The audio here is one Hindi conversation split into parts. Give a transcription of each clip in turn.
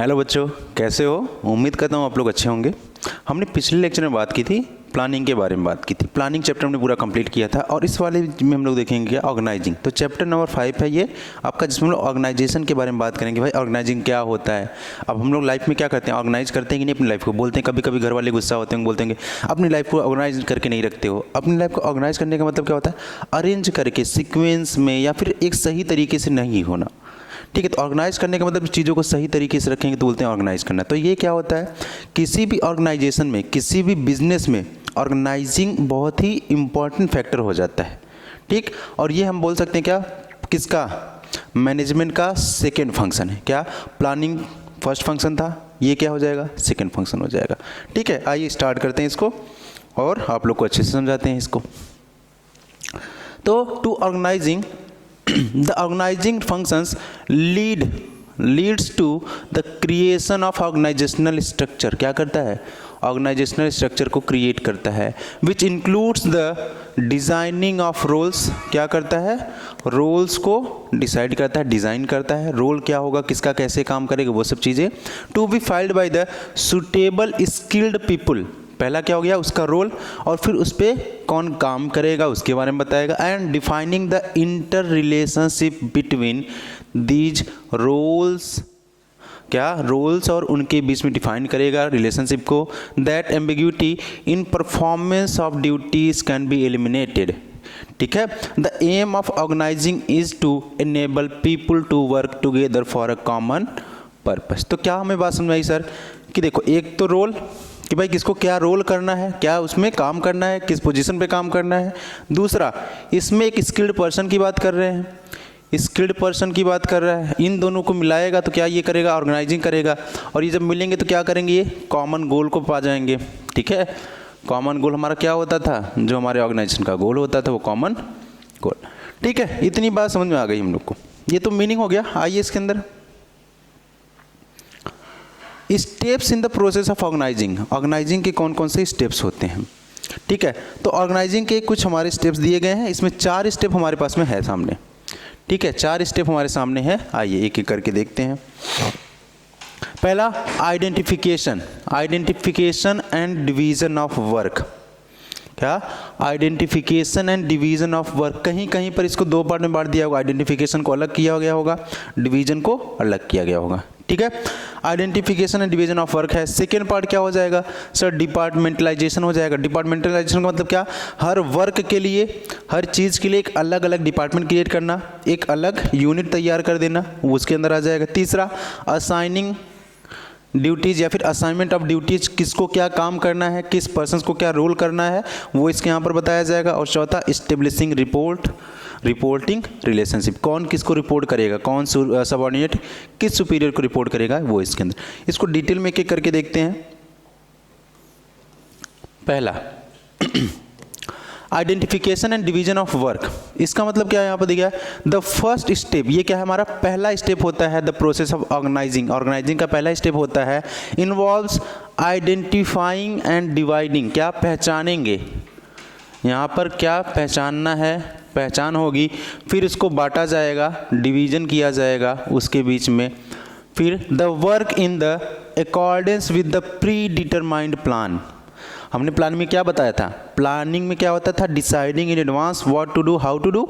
हेलो बच्चों, कैसे हो? उम्मीद करता हूँ आप लोग अच्छे होंगे। हमने पिछले लेक्चर में बात की थी, प्लानिंग के बारे में बात की थी। प्लानिंग चैप्टर हमने पूरा कंप्लीट किया था और इस वाले में हम लोग देखेंगे ऑर्गेनाइजिंग। तो चैप्टर नंबर 5 है ये आपका, जिसमें हम लोग ऑर्गेनाइजेशन के बारे में बात करेंगे। भाई ऑर्गेनाइजिंग क्या होता है? अब हम लोग लाइफ में क्या करते हैं, ऑर्गेनाइज करते हैं कि नहीं अपनी लाइफ को? बोलते हैं कभी कभी घर वाले गुस्सा होते हैं, बोलते हैं अपनी लाइफ को ऑर्गेनाइज करके नहीं रखते हो। अपनी लाइफ को ऑर्गेनाइज करने का मतलब क्या होता है? अरेंज करके सीक्वेंस में या फिर एक सही तरीके से नहीं होना। ठीक है, तो ऑर्गेनाइज करने का मतलब चीज़ों को सही तरीके से रखेंगे तो बोलते हैं ऑर्गेनाइज करना। तो ये क्या होता है, किसी भी ऑर्गेनाइजेशन में, किसी भी बिजनेस में ऑर्गेनाइजिंग बहुत ही इंपॉर्टेंट फैक्टर हो जाता है। ठीक, और ये हम बोल सकते हैं क्या, किसका? मैनेजमेंट का सेकेंड फंक्शन है। क्या? प्लानिंग फर्स्ट फंक्शन था, ये क्या हो जाएगा? सेकेंड फंक्शन हो जाएगा। ठीक है, आइए स्टार्ट करते हैं इसको और आप लोग को अच्छे से समझाते हैं इसको। तो to organizing the organizing functions leads to the creation of organizational structure। क्या करता है? ऑर्गेनाइजेशनल स्ट्रक्चर को क्रिएट करता है, which includes the designing of roles. क्या करता है? रोल्स को डिसाइड करता है, डिज़ाइन करता है। रोल क्या होगा, किसका कैसे काम करेगा, वो सब चीज़ें। To be filled by the suitable skilled people. पहला क्या हो गया, उसका रोल, और फिर उस पर कौन काम करेगा उसके बारे में बताएगा। And defining the interrelationship between these roles. क्या? रोल्स और उनके बीच में डिफाइन करेगा रिलेशनशिप को। That ambiguity in performance of duties can be eliminated. ठीक है, the aim of organizing is to enable people to work together for a common purpose. तो क्या हमें बात समझ आई सर, कि देखो एक तो रोल, कि भाई किसको क्या रोल करना है, क्या उसमें काम करना है, किस पोजीशन पे काम करना है। दूसरा, इसमें एक स्किल्ड पर्सन की बात कर रहे हैं, स्किल्ड पर्सन की बात कर रहा है। इन दोनों को मिलाएगा तो क्या ये करेगा? ऑर्गेनाइजिंग करेगा। और ये जब मिलेंगे तो क्या करेंगे? ये कॉमन गोल को पा जाएंगे। ठीक है, कॉमन गोल हमारा क्या होता था, जो हमारे ऑर्गेनाइजेशन का गोल होता था वो कॉमन गोल। ठीक है, इतनी बात समझ में आ गई हम लोग को, ये तो मीनिंग हो गया। आइए इसके अंदर steps in the process of organizing. Organizing के कौन कौन से स्टेप्स होते हैं? ठीक है, तो ऑर्गेनाइजिंग के कुछ हमारे स्टेप्स दिए गए हैं, इसमें 4 स्टेप हमारे पास में है सामने। ठीक है, 4 स्टेप हमारे सामने है, आइए एक एक करके देखते हैं। पहला, identification. Identification and division of work. क्या? Identification and division of work. कहीं कहीं पर इसको 2 पार्ट में बांट दिया होगा, आइडेंटिफिकेशन को अलग किया गया होगा, डिवीजन को अलग किया गया होगा। ठीक है, identification and division of work है। सेकेंड पार्ट क्या हो जाएगा सर? डिपार्टमेंटलाइजेशन हो जाएगा। डिपार्टमेंटलाइजेशन का मतलब क्या? हर वर्क के लिए, हर चीज़ के लिए एक अलग अलग डिपार्टमेंट क्रिएट करना, एक अलग यूनिट तैयार कर देना, वो उसके अंदर आ जाएगा। तीसरा, असाइनिंग ड्यूटीज़ या फिर असाइनमेंट ऑफ ड्यूटीज़, किसको क्या काम करना है, किस पर्सन को क्या रोल करना है, वो इसके यहाँ पर बताया जाएगा। और चौथा, इस्टेब्लिशिंग रिपोर्टिंग रिलेशनशिप। कौन किसको रिपोर्ट करेगा, कौन सबऑर्डिनेट किस सुपीरियर को रिपोर्ट करेगा, वो इसके अंदर। इसको डिटेल में एक एक करके देखते हैं। पहला, identification and division of work. इसका मतलब क्या है यहाँ पर दिया है? द फर्स्ट स्टेप, ये क्या है हमारा पहला स्टेप होता है the process of organizing. Organizing का पहला स्टेप होता है इन्वॉल्व्स आइडेंटिफाइंग एंड डिवाइडिंग। क्या? पहचानेंगे, यहाँ पर क्या पहचानना है, पहचान होगी, फिर इसको बांटा जाएगा, डिवीजन किया जाएगा उसके बीच में। फिर the work in the accordance with the predetermined plan. हमने प्लान में क्या बताया था? प्लानिंग में क्या होता था? Deciding in advance what to do, how to do.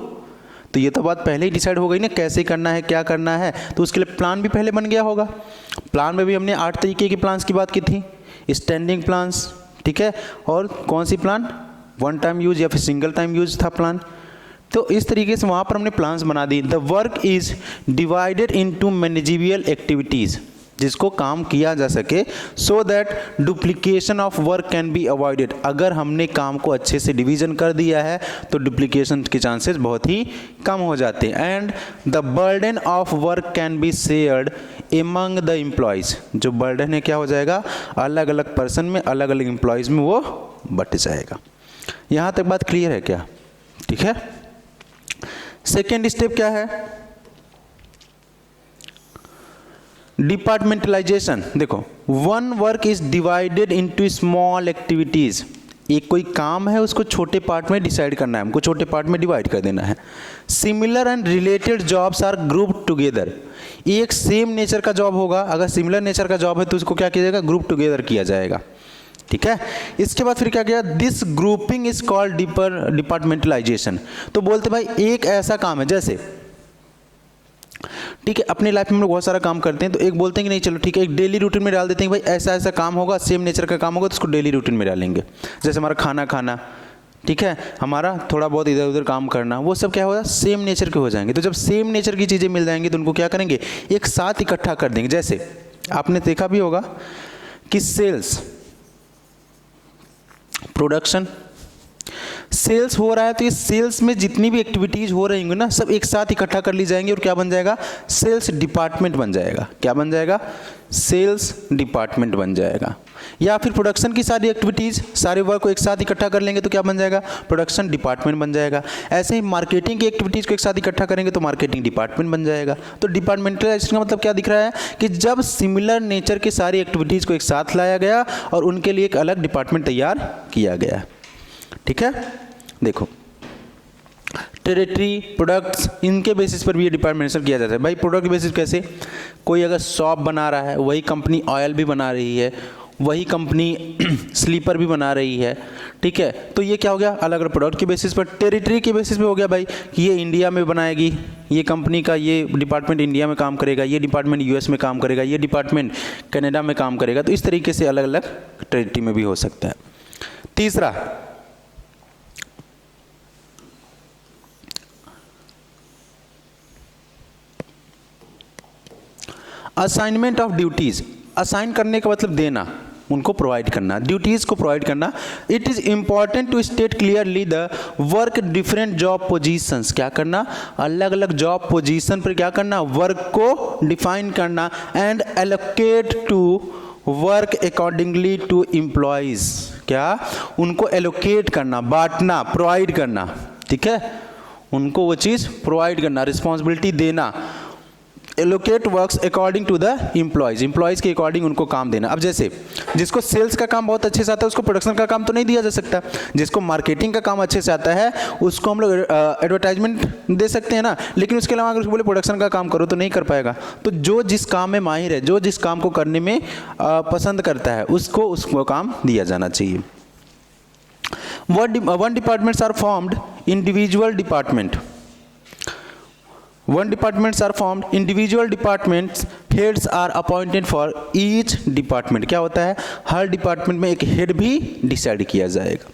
तो ये तो बात पहले ही डिसाइड हो गई ना, कैसे करना है, क्या करना है, तो उसके लिए प्लान भी पहले बन गया होगा। प्लान में भी हमने 8 तरीके के प्लान्स की बात की थी, स्टैंडिंग प्लान्स। ठीक है, और कौन सी प्लान? 1 टाइम यूज या फिर सिंगल टाइम यूज था प्लान। तो इस तरीके से वहाँ पर हमने प्लान्स बना दी। The work is divided into managerial activities, जिसको काम किया जा सके, so that duplication of work can be avoided. अगर हमने काम को अच्छे से डिवीजन कर दिया है तो डुप्लीकेशन के चांसेस बहुत ही कम हो जाते हैं। And the burden of work can be shared among the employees. जो बर्डन है क्या हो जाएगा? अलग अलग पर्सन में, अलग अलग एम्प्लॉयज़ में वो बट जाएगा। यहाँ तक बात क्लियर है क्या? ठीक है, सेकेंड स्टेप क्या है? डिपार्टमेंटलाइजेशन। देखो, one work is divided into small activities. एक कोई काम है उसको छोटे पार्ट में डिसाइड करना है, हमको छोटे पार्ट में डिवाइड कर देना है। Similar and related jobs are group together, एक सेम नेचर का जॉब होगा, अगर सिमिलर नेचर का जॉब है तो उसको क्या किया जाएगा, ग्रुप टुगेदर किया जाएगा। ठीक है, इसके बाद फिर क्या किया, this grouping is called departmentalisation. तो बोलते भाई एक ऐसा काम है, जैसे ठीक है अपनी लाइफ में हम लोग बहुत सारा काम करते हैं, तो एक बोलते हैं कि नहीं चलो ठीक है एक डेली रूटीन में डाल देते हैं, भाई ऐसा ऐसा काम होगा, सेम नेचर का काम होगा तो उसको डेली रूटीन में डालेंगे। जैसे हमारा खाना खाना, ठीक है, हमारा थोड़ा बहुत इधर उधर काम करना, वो सब क्या होगा, सेम नेचर के हो जाएंगे। तो जब सेम नेचर की चीज़ें मिल जाएंगी तो उनको क्या करेंगे, एक साथ इकट्ठा कर देंगे। जैसे आपने देखा भी होगा कि सेल्स, प्रोडक्शन, सेल्स हो रहा है तो ये सेल्स में जितनी भी एक्टिविटीज़ हो रही होंगी ना, सब एक साथ इकट्ठा कर ली जाएंगी और क्या बन जाएगा, सेल्स डिपार्टमेंट बन जाएगा। क्या बन जाएगा, सेल्स डिपार्टमेंट बन जाएगा। या फिर प्रोडक्शन की सारी एक्टिविटीज़, सारे वर्क को एक साथ इकट्ठा कर लेंगे तो क्या बन जाएगा, प्रोडक्शन डिपार्टमेंट बन जाएगा। ऐसे ही मार्केटिंग की एक्टिविटीज़ को एक साथ इकट्ठा करेंगे तो मार्केटिंग डिपार्टमेंट बन जाएगा। तो डिपार्टमेंटलाइजेशन का मतलब क्या दिख रहा है कि जब सिमिलर नेचर की सारी एक्टिविटीज़ को एक साथ लाया गया और उनके लिए एक अलग डिपार्टमेंट तैयार किया गया। ठीक है, देखो टेरिटरी, प्रोडक्ट्स, इनके बेसिस पर भी ये डिपार्टमेंटेशन किया जाता है। भाई प्रोडक्ट बेसिस कैसे, कोई अगर शॉप बना रहा है, वही कंपनी ऑयल भी बना रही है, वही कंपनी स्लीपर भी बना रही है, ठीक है, तो ये क्या हो गया, अलग अलग प्रोडक्ट के बेसिस पर। टेरिटरी के बेसिस पे हो गया भाई कि ये इंडिया में बनाएगी, ये कंपनी का ये डिपार्टमेंट इंडिया में काम करेगा, ये डिपार्टमेंट यूएस में काम करेगा, ये डिपार्टमेंट कनाडा में काम करेगा। तो इस तरीके से अलग अलग टेरिटरी में भी हो सकता है। तीसरा, असाइनमेंट ऑफ ड्यूटीज। असाइन करने का मतलब देना, उनको प्रोवाइड करना, ड्यूटीज को प्रोवाइड करना। It is important to state clearly the work different job positions. क्या करना, अलग अलग जॉब पोजीशन पर क्या करना, वर्क को डिफाइन करना। And allocate to work accordingly to employees. क्या, उनको एलोकेट करना, बांटना, प्रोवाइड करना। ठीक है, उनको वो चीज़ प्रोवाइड करना, रिस्पॉन्सिबिलिटी देना। Allocate works according to the employees, employees के अकॉर्डिंग उनको काम देना। अब जैसे जिसको सेल्स का काम बहुत अच्छे से आता है उसको प्रोडक्शन का काम तो नहीं दिया जा सकता, जिसको मार्केटिंग का काम अच्छे से आता है उसको हम लोग एडवर्टाइजमेंट दे सकते हैं ना, लेकिन उसके अलावा अगर उसको बोले प्रोडक्शन का काम करो तो नहीं कर पाएगा। तो जो जिस काम में माहिर है, जो जिस काम को करने में पसंद करता है उसको काम दिया जाना चाहिए। One departments are formed individual department. One departments are formed, individual departments heads are appointed for each department। क्या होता है, हर डिपार्टमेंट में एक हेड भी डिसाइड किया जाएगा।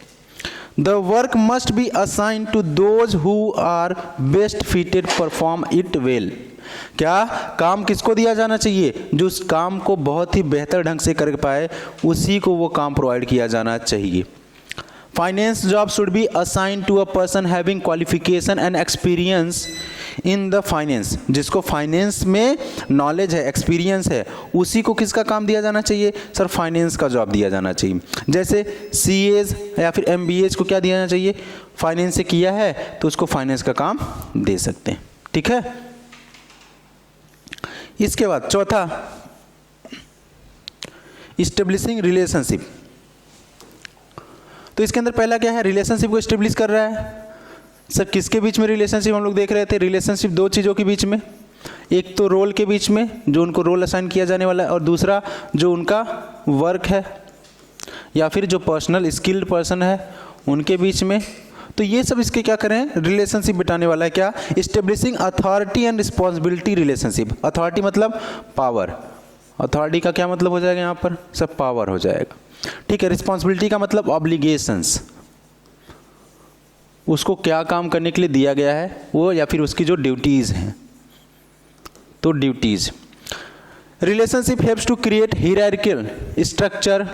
The work must be assigned to those who are best fitted perform it well। क्या, काम किसको दिया जाना चाहिए, जो उस काम को बहुत ही बेहतर ढंग से कर पाए उसी को वो काम प्रोवाइड किया जाना चाहिए। Finance job should be assigned to a person having qualification and experience in the finance। जिसको फाइनेंस में नॉलेज है, एक्सपीरियंस है, उसी को किसका काम दिया जाना चाहिए, सर फाइनेंस का जॉब दिया जाना चाहिए। जैसे सीएज या फिर एमबीएज को क्या दिया जाना चाहिए, फाइनेंस से किया है तो उसको फाइनेंस का काम दे सकते हैं। ठीक है, इसके बाद चौथा, इस्टेब्लिशिंग रिलेशनशिप। तो इसके अंदर पहला क्या है, रिलेशनशिप को इस्टेब्लिश कर रहा है। सर किसके बीच में रिलेशनशिप हम लोग देख रहे थे, रिलेशनशिप दो चीज़ों के बीच में, एक तो रोल के बीच में जो उनको रोल असाइन किया जाने वाला है, और दूसरा जो उनका वर्क है या फिर जो पर्सनल स्किल्ड पर्सन है उनके बीच में। तो ये सब इसके क्या करें, रिलेशनशिप बिठाने वाला है। क्या, establishing authority and responsibility relationship. Authority मतलब पावर, अथॉरिटी का क्या मतलब हो जाएगा यहाँ पर, सब पावर हो जाएगा। ठीक है, रिस्पॉन्सिबिलिटी का मतलब ऑब्लिगेशंस, उसको क्या काम करने के लिए दिया गया है वो, या फिर उसकी जो ड्यूटीज़ हैं, तो duties. Relationship helps to create hierarchical structure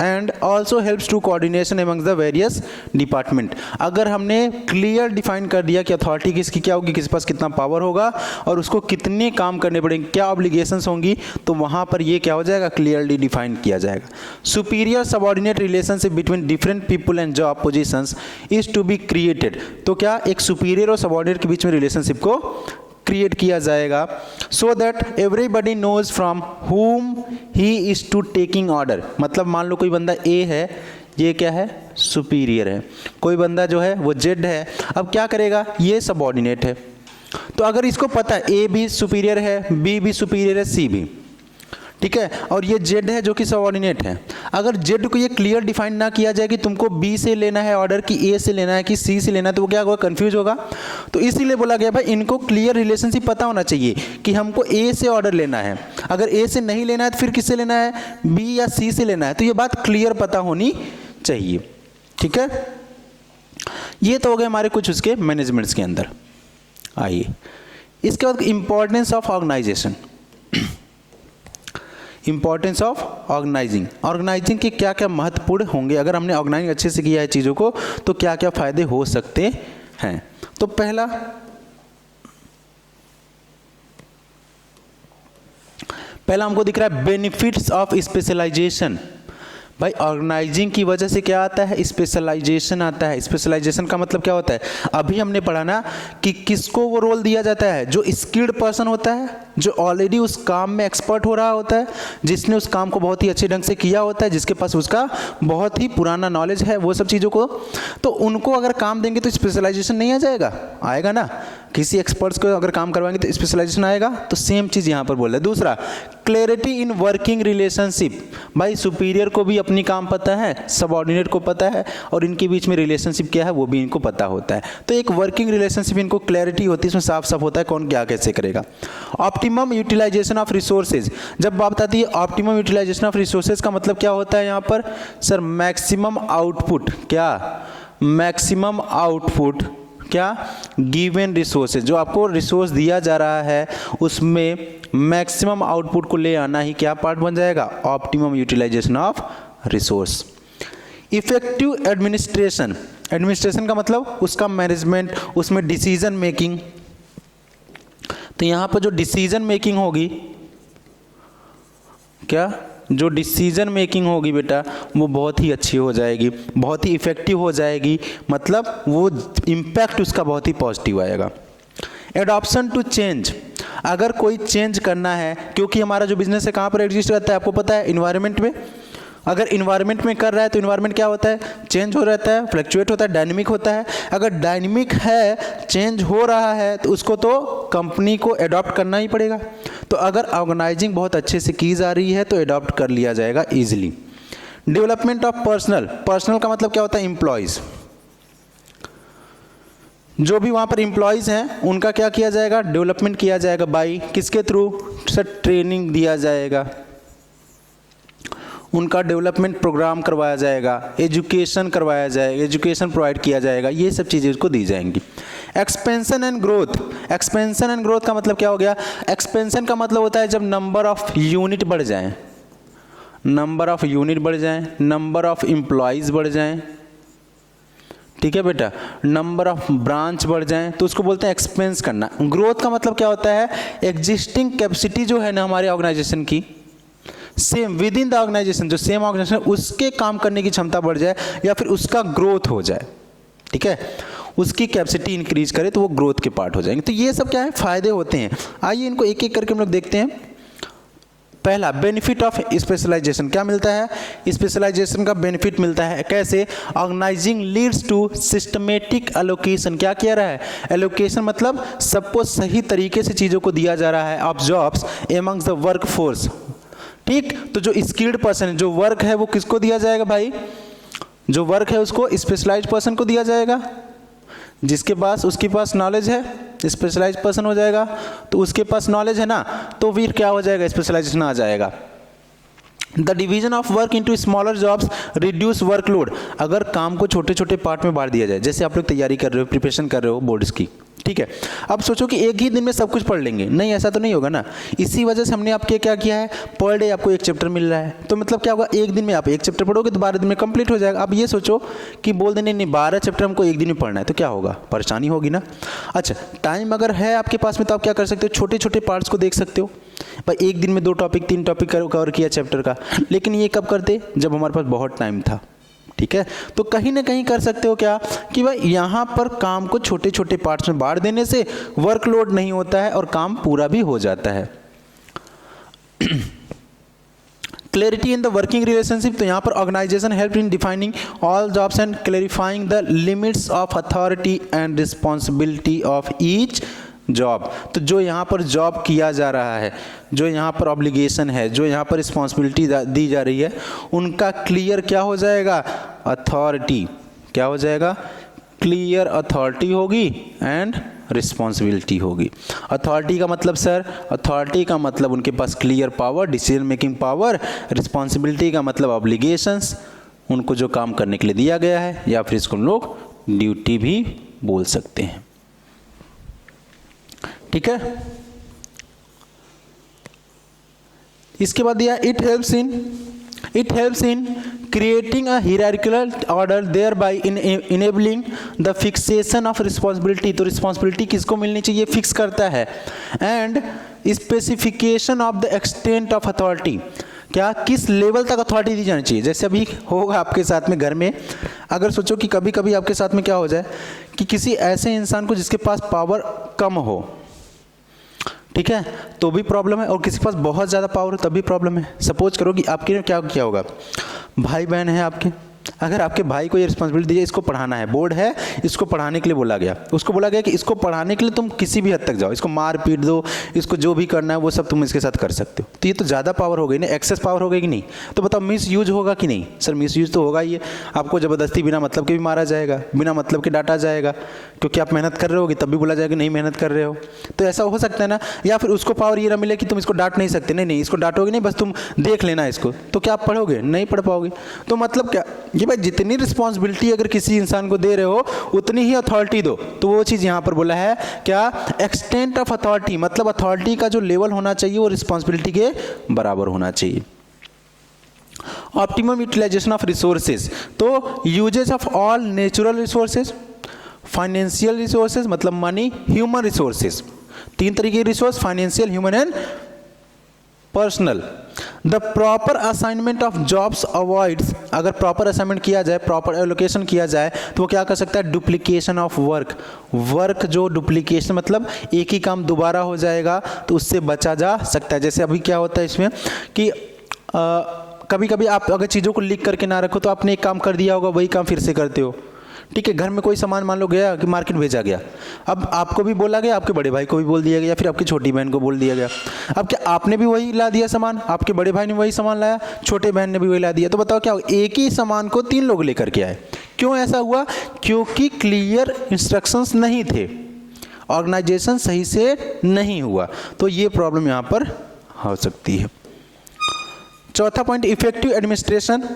and also helps to coordination among the various department. अगर हमने क्लियर डिफाइन कर दिया कि अथॉरिटी किसकी क्या होगी, किसके पास कितना पावर होगा और उसको कितने काम करने पड़ेंगे, क्या ऑब्लिगेशंस होंगी, तो वहाँ पर ये क्या हो जाएगा, क्लियरली डिफाइन किया जाएगा। Superior subordinate relationship between different people and job positions is to be created. तो क्या, एक सुपीरियर और सबऑर्डिनेट के बीच में रिलेशनशिप को क्रिएट किया जाएगा, so that everybody knows from whom he is to taking order. मतलब मान लो कोई बंदा ए है ये क्या है, सुपीरियर है। कोई बंदा जो है वो जेड है, अब क्या करेगा, ये सबऑर्डिनेट है। तो अगर इसको पता है ए भी सुपीरियर है, बी भी सुपीरियर है, सी भी, ठीक है, और ये जेड है जो कि सबऑर्डिनेट है। अगर जेड को ये क्लियर डिफाइन ना किया जाए कि तुमको बी से लेना है ऑर्डर, कि ए से लेना है, कि सी से लेना है, तो वो क्या होगा, कंफ्यूज होगा। तो इसीलिए बोला गया भाई इनको क्लियर रिलेशनशिप पता होना चाहिए कि हमको ए से ऑर्डर लेना है, अगर ए से नहीं लेना है तो फिर किससे लेना है, बी या सी से लेना है, तो ये बात क्लियर पता होनी चाहिए, ठीक है। ये तो हो गए हमारे कुछ उसके मैनेजमेंट्स के अंदर। आइए इसके बाद importance of organization. Importance of organizing, organizing के क्या क्या महत्वपूर्ण होंगे, अगर हमने ऑर्गेनाइजिंग अच्छे से किया है चीज़ों को तो क्या क्या फायदे हो सकते हैं। तो पहला हमको दिख रहा है बेनिफिट्स ऑफ स्पेशलाइजेशन। भाई ऑर्गेनाइजिंग की वजह से क्या आता है, स्पेशलाइजेशन आता है। स्पेशलाइजेशन का मतलब क्या होता है, अभी हमने पढ़ा ना कि किसको वो रोल दिया जाता है, जो स्किल्ड पर्सन होता है, जो ऑलरेडी उस काम में एक्सपर्ट हो रहा होता है, जिसने उस काम को बहुत ही अच्छे ढंग से किया होता है, जिसके पास उसका बहुत ही पुराना नॉलेज है, वो सब चीज़ों को, तो उनको अगर काम देंगे तो स्पेशलाइजेशन नहीं आ जाएगा, आएगा ना। किसी एक्सपर्ट्स को अगर काम करवाएंगे तो स्पेशलाइजेशन आएगा। तो सेम चीज़ यहाँ पर बोल रहा है। दूसरा, क्लैरिटी इन वर्किंग रिलेशनशिप। भाई सुपीरियर को भी अपनी काम पता है, सबऑर्डिनेट को पता है, और इनके बीच में रिलेशनशिप क्या है वो भी इनको पता होता है। तो एक वर्किंग रिलेशनशिप इनको क्लैरिटी होती है, इसमें साफ साफ होता है कौन क्या कैसे करेगा। Optimum utilization of resources. जब बात आती है ऑप्टिमम यूटिलाइजेशन ऑफ रिसोर्सेज का मतलब क्या होता है यहाँ पर, सर मैक्सिमम आउटपुट। क्या, मैक्सिमम आउटपुट क्या, गिवन रिसोर्सेज, जो आपको रिसोर्स दिया जा रहा है उसमें मैक्सिमम आउटपुट को ले आना ही क्या पार्ट बन जाएगा, optimum utilization of resource. Effective administration. Administration का मतलब उसका मैनेजमेंट, उसमें डिसीजन मेकिंग। तो यहाँ पर जो डिसीजन मेकिंग होगी, क्या, जो डिसीजन मेकिंग होगी बेटा वो बहुत ही अच्छी हो जाएगी, बहुत ही इफेक्टिव हो जाएगी, मतलब वो इम्पैक्ट उसका बहुत ही पॉजिटिव आएगा। Adoption to change. अगर कोई चेंज करना है, क्योंकि हमारा जो बिजनेस है कहाँ पर एग्जिस्ट करता है आपको पता है, इन्वायरमेंट में। अगर इन्वायरमेंट में कर रहा है तो इन्वायरमेंट क्या होता है, चेंज हो रहता है, फ्लक्चुएट होता है, डायनेमिक होता है। अगर डायनेमिक है, चेंज हो रहा है, तो उसको तो कंपनी को एडॉप्ट करना ही पड़ेगा। तो अगर ऑर्गेनाइजिंग बहुत अच्छे से की जा रही है तो एडॉप्ट कर लिया जाएगा easily. Development of personal. Personal का मतलब क्या होता है, एम्प्लॉयज़। जो भी वहाँ पर एम्प्लॉयज़ हैं उनका क्या किया जाएगा, डेवलपमेंट किया जाएगा। बाई किसके थ्रू, सर ट्रेनिंग दिया जाएगा, उनका डेवलपमेंट प्रोग्राम करवाया जाएगा, एजुकेशन करवाया जाएगा, एजुकेशन प्रोवाइड किया जाएगा, ये सब चीज़ें उसको दी जाएंगी। Expansion and growth. Expansion and growth का मतलब क्या हो गया, एक्सपेंशन का मतलब होता है जब नंबर ऑफ यूनिट बढ़ जाएं, नंबर ऑफ यूनिट बढ़ जाएं, नंबर ऑफ एम्प्लॉयज़ बढ़ जाएं, ठीक है बेटा, नंबर ऑफ ब्रांच बढ़ जाएं, तो उसको बोलते हैं एक्सपेंस करना। ग्रोथ का मतलब क्या होता है, एग्जिस्टिंग कैपेसिटी जो है ना हमारे ऑर्गेनाइजेशन की, same within the organization, जो सेम ऑर्गेनाइजेशन उसके काम करने की क्षमता बढ़ जाए या फिर उसका ग्रोथ हो जाए, ठीक है, उसकी कैपेसिटी इंक्रीज करे तो वो ग्रोथ के पार्ट हो जाएंगे। तो ये सब क्या है, फायदे होते हैं। आइए इनको एक एक करके हम लोग देखते हैं। पहला, बेनिफिट ऑफ स्पेशलाइजेशन। क्या मिलता है, स्पेशलाइजेशन का बेनिफिट मिलता है। कैसे, organizing leads to systematic allocation. क्या किया रहा है, एलोकेशन मतलब सबको सही तरीके से चीज़ों को दिया जा रहा है, of jobs amongst the work force. ठीक, तो जो स्किल्ड पर्सन, जो वर्क है वो किसको दिया जाएगा भाई, जो वर्क है उसको स्पेशलाइज्ड पर्सन को दिया जाएगा, जिसके पास उसके पास नॉलेज है, स्पेशलाइज्ड पर्सन हो जाएगा। तो उसके पास नॉलेज है ना, तो फिर क्या हो जाएगा, स्पेशलाइजेशन आ जाएगा। The division of work into smaller jobs reduce workload. अगर काम को छोटे छोटे पार्ट में बांट दिया जाए, जैसे आप लोग तैयारी कर रहे हो, प्रिपरेशन कर रहे हो बोर्ड्स की, ठीक है, अब सोचो कि एक ही दिन में सब कुछ पढ़ लेंगे, नहीं ऐसा तो नहीं होगा ना। इसी वजह से हमने आपके क्या किया है, पर डे आपको एक चैप्टर मिल रहा है, तो मतलब क्या होगा, एक दिन में आप एक चैप्टर पढ़ोगे तो 12 दिन में कंप्लीट हो जाएगा। अब ये सोचो कि बोल देने नहीं 12 चैप्टर हमको एक दिन में पढ़ना है, तो क्या होगा, परेशानी होगी ना। अच्छा, टाइम अगर है आपके पास में तो आप क्या कर सकते हो, छोटे छोटे पार्ट्स को देख सकते हो। भाई एक दिन में 2 टॉपिक 3 टॉपिक कवर किया चैप्टर का, लेकिन ये कब करते, जब हमारे पास बहुत टाइम था, ठीक है। तो कहीं ना कहीं कर सकते हो क्या कि भाई यहाँ पर काम को छोटे छोटे पार्ट्स में बांट देने से वर्कलोड नहीं होता है और काम पूरा भी हो जाता है। Clarity in the working relationship, तो यहाँ पर organization help in defining all jobs and clarifying the limits of authority and responsibility of each job. तो जो यहाँ पर जॉब किया जा रहा है, जो यहाँ पर ऑब्लिगेशन है, जो यहाँ पर रिस्पॉन्सिबिलिटी दी जा रही है, उनका क्लियर क्या हो जाएगा, अथॉरिटी क्या हो जाएगा, क्लियर अथॉरिटी होगी एंड रिस्पॉन्सिबिलिटी होगी। अथॉरिटी का मतलब सर, अथॉरिटी का मतलब उनके पास clear power, decision making power. Responsibility का मतलब ऑब्लिगेशंस, उनको जो काम करने के लिए दिया गया है, या फिर इसको हम लोग ड्यूटी भी बोल सकते हैं। ठीक है, इसके बाद दिया it helps in creating a hierarchical order thereby enabling the fixation of responsibility। तो रिस्पॉन्सिबिलिटी किसको मिलनी चाहिए, फिक्स करता है। And specification of the extent of authority, क्या किस लेवल तक अथॉरिटी दी जानी चाहिए। जैसे अभी होगा आपके साथ में घर में, अगर सोचो कि कभी कभी आपके साथ में क्या हो जाए कि किसी ऐसे इंसान को जिसके पास पावर कम हो, ठीक है, तो भी प्रॉब्लम है, और किसी के पास बहुत ज़्यादा पावर हो तब भी प्रॉब्लम है। सपोज करो कि आपके क्या होगा, भाई बहन है आपके, अगर आपके भाई को ये रिस्पॉन्सिबिलिटी दी, इसको पढ़ाना है, बोर्ड है, इसको पढ़ाने के लिए बोला गया, उसको बोला गया कि इसको पढ़ाने के लिए तुम किसी भी हद तक जाओ, इसको मार पीट दो, इसको जो भी करना है वो सब तुम इसके साथ कर सकते हो। तो ये तो ज़्यादा पावर हो गई ना, एक्सेस पावर हो गई कि नहीं। तो बताओ मिस यूज होगा कि नहीं। सर मिस यूज तो होगा ही है, आपको ज़बरदस्ती बिना मतलब के भी मारा जाएगा, बिना मतलब के डांटा जाएगा, क्योंकि आप मेहनत कर रहे होगे तब भी बोला जाएगा नहीं मेहनत कर रहे हो। तो ऐसा हो सकता है ना। या फिर उसको पावर ये ना मिले कि तुम इसको डांट नहीं सकते, नहीं इसको डांटोगे नहीं, बस तुम देख लेना इसको, तो क्या आप पढ़ोगे, नहीं पढ़ पाओगे। तो मतलब क्या, ये भाई जितनी रिस्पॉन्सिबिलिटी अगर किसी इंसान को दे रहे हो उतनी ही अथॉरिटी दो। तो वो चीज़ यहाँ पर बोला है क्या, एक्सटेंट ऑफ अथॉरिटी, मतलब अथॉरिटी का जो लेवल होना चाहिए वो रिस्पॉन्सिबिलिटी के बराबर होना चाहिए। ऑप्टिमम यूटिलाइजेशन ऑफ रिसोर्सेज, तो usages of all natural resources, financial resources मतलब मनी, ह्यूमन रिसोर्सेज, तीन तरीके के resource, financial, human and personal. The proper assignment of jobs avoids, अगर प्रॉपर असाइनमेंट किया जाए, प्रॉपर एलोकेशन किया जाए, तो वो क्या कर सकता है, डुप्लीकेशन ऑफ वर्क जो डुप्लीकेशन मतलब एक ही काम दोबारा हो जाएगा, तो उससे बचा जा सकता है। जैसे अभी क्या होता है इसमें कि कभी कभी आप अगर चीज़ों को लिख करके ना रखो, तो आपने एक काम कर दिया होगा, वही काम फिर से करते हो। ठीक है, घर में कोई सामान मान लो गया कि मार्केट भेजा गया, अब आपको भी बोला गया, आपके बड़े भाई को भी बोल दिया गया, फिर आपकी छोटी बहन को बोल दिया गया। अब क्या आपने भी वही ला दिया सामान, आपके बड़े भाई ने वही सामान लाया, छोटे बहन ने भी वही ला दिया, तो बताओ क्या हो, एक ही सामान को तीन लोग लेकर के आए। क्यों ऐसा हुआ, क्योंकि क्लियर इंस्ट्रक्शंस नहीं थे, ऑर्गेनाइजेशन सही से नहीं हुआ, तो ये प्रॉब्लम यहाँ पर हो सकती है। चौथा पॉइंट, इफेक्टिव एडमिनिस्ट्रेशन।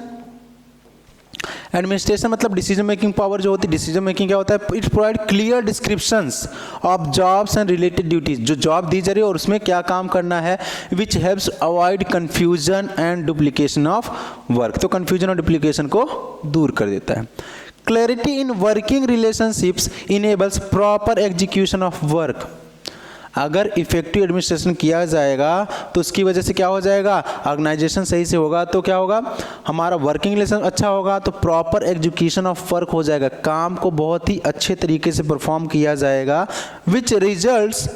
एडमिनिस्ट्रेशन मतलब डिसीजन मेकिंग पावर जो होती है। डिसीजन मेकिंग क्या होता है, it provide clear descriptions of jobs and related duties, जो जॉब दी जा रही है और उसमें क्या काम करना है, which helps avoid confusion and duplication of work, तो कंफ्यूजन और डुप्लीकेशन को दूर कर देता है। Clarity in working relationships enables proper execution of work, अगर इफेक्टिव एडमिनिस्ट्रेशन किया जाएगा तो उसकी वजह से क्या हो जाएगा, ऑर्गेनाइजेशन सही से होगा तो क्या होगा, हमारा वर्किंग रिलेशन अच्छा होगा, तो प्रॉपर एग्जीक्यूशन ऑफ वर्क हो जाएगा, काम को बहुत ही अच्छे तरीके से परफॉर्म किया जाएगा, विच रिजल्ट्स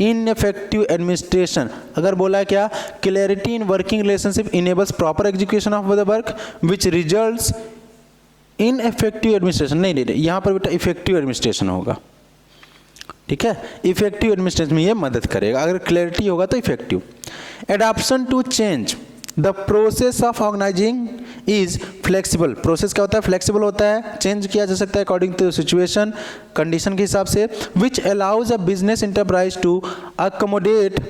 इन इफेक्टिव एडमिनिस्ट्रेशन। अगर बोला क्या, clarity in working relationship enables proper execution of the work which results in effective administration, नहीं यहाँ पर बेटा इफेक्टिव एडमिनिस्ट्रेशन होगा। ठीक है, इफेक्टिव एडमिनिस्ट्रेशन में ये मदद करेगा, अगर क्लैरिटी होगा तो effective. Adaption to change, the process of organizing is flexible, process क्या होता है, फ्लेक्सिबल होता है, चेंज किया जा सकता है अकॉर्डिंग टू सिचुएशन, कंडीशन के हिसाब से, which allows a business enterprise to accommodate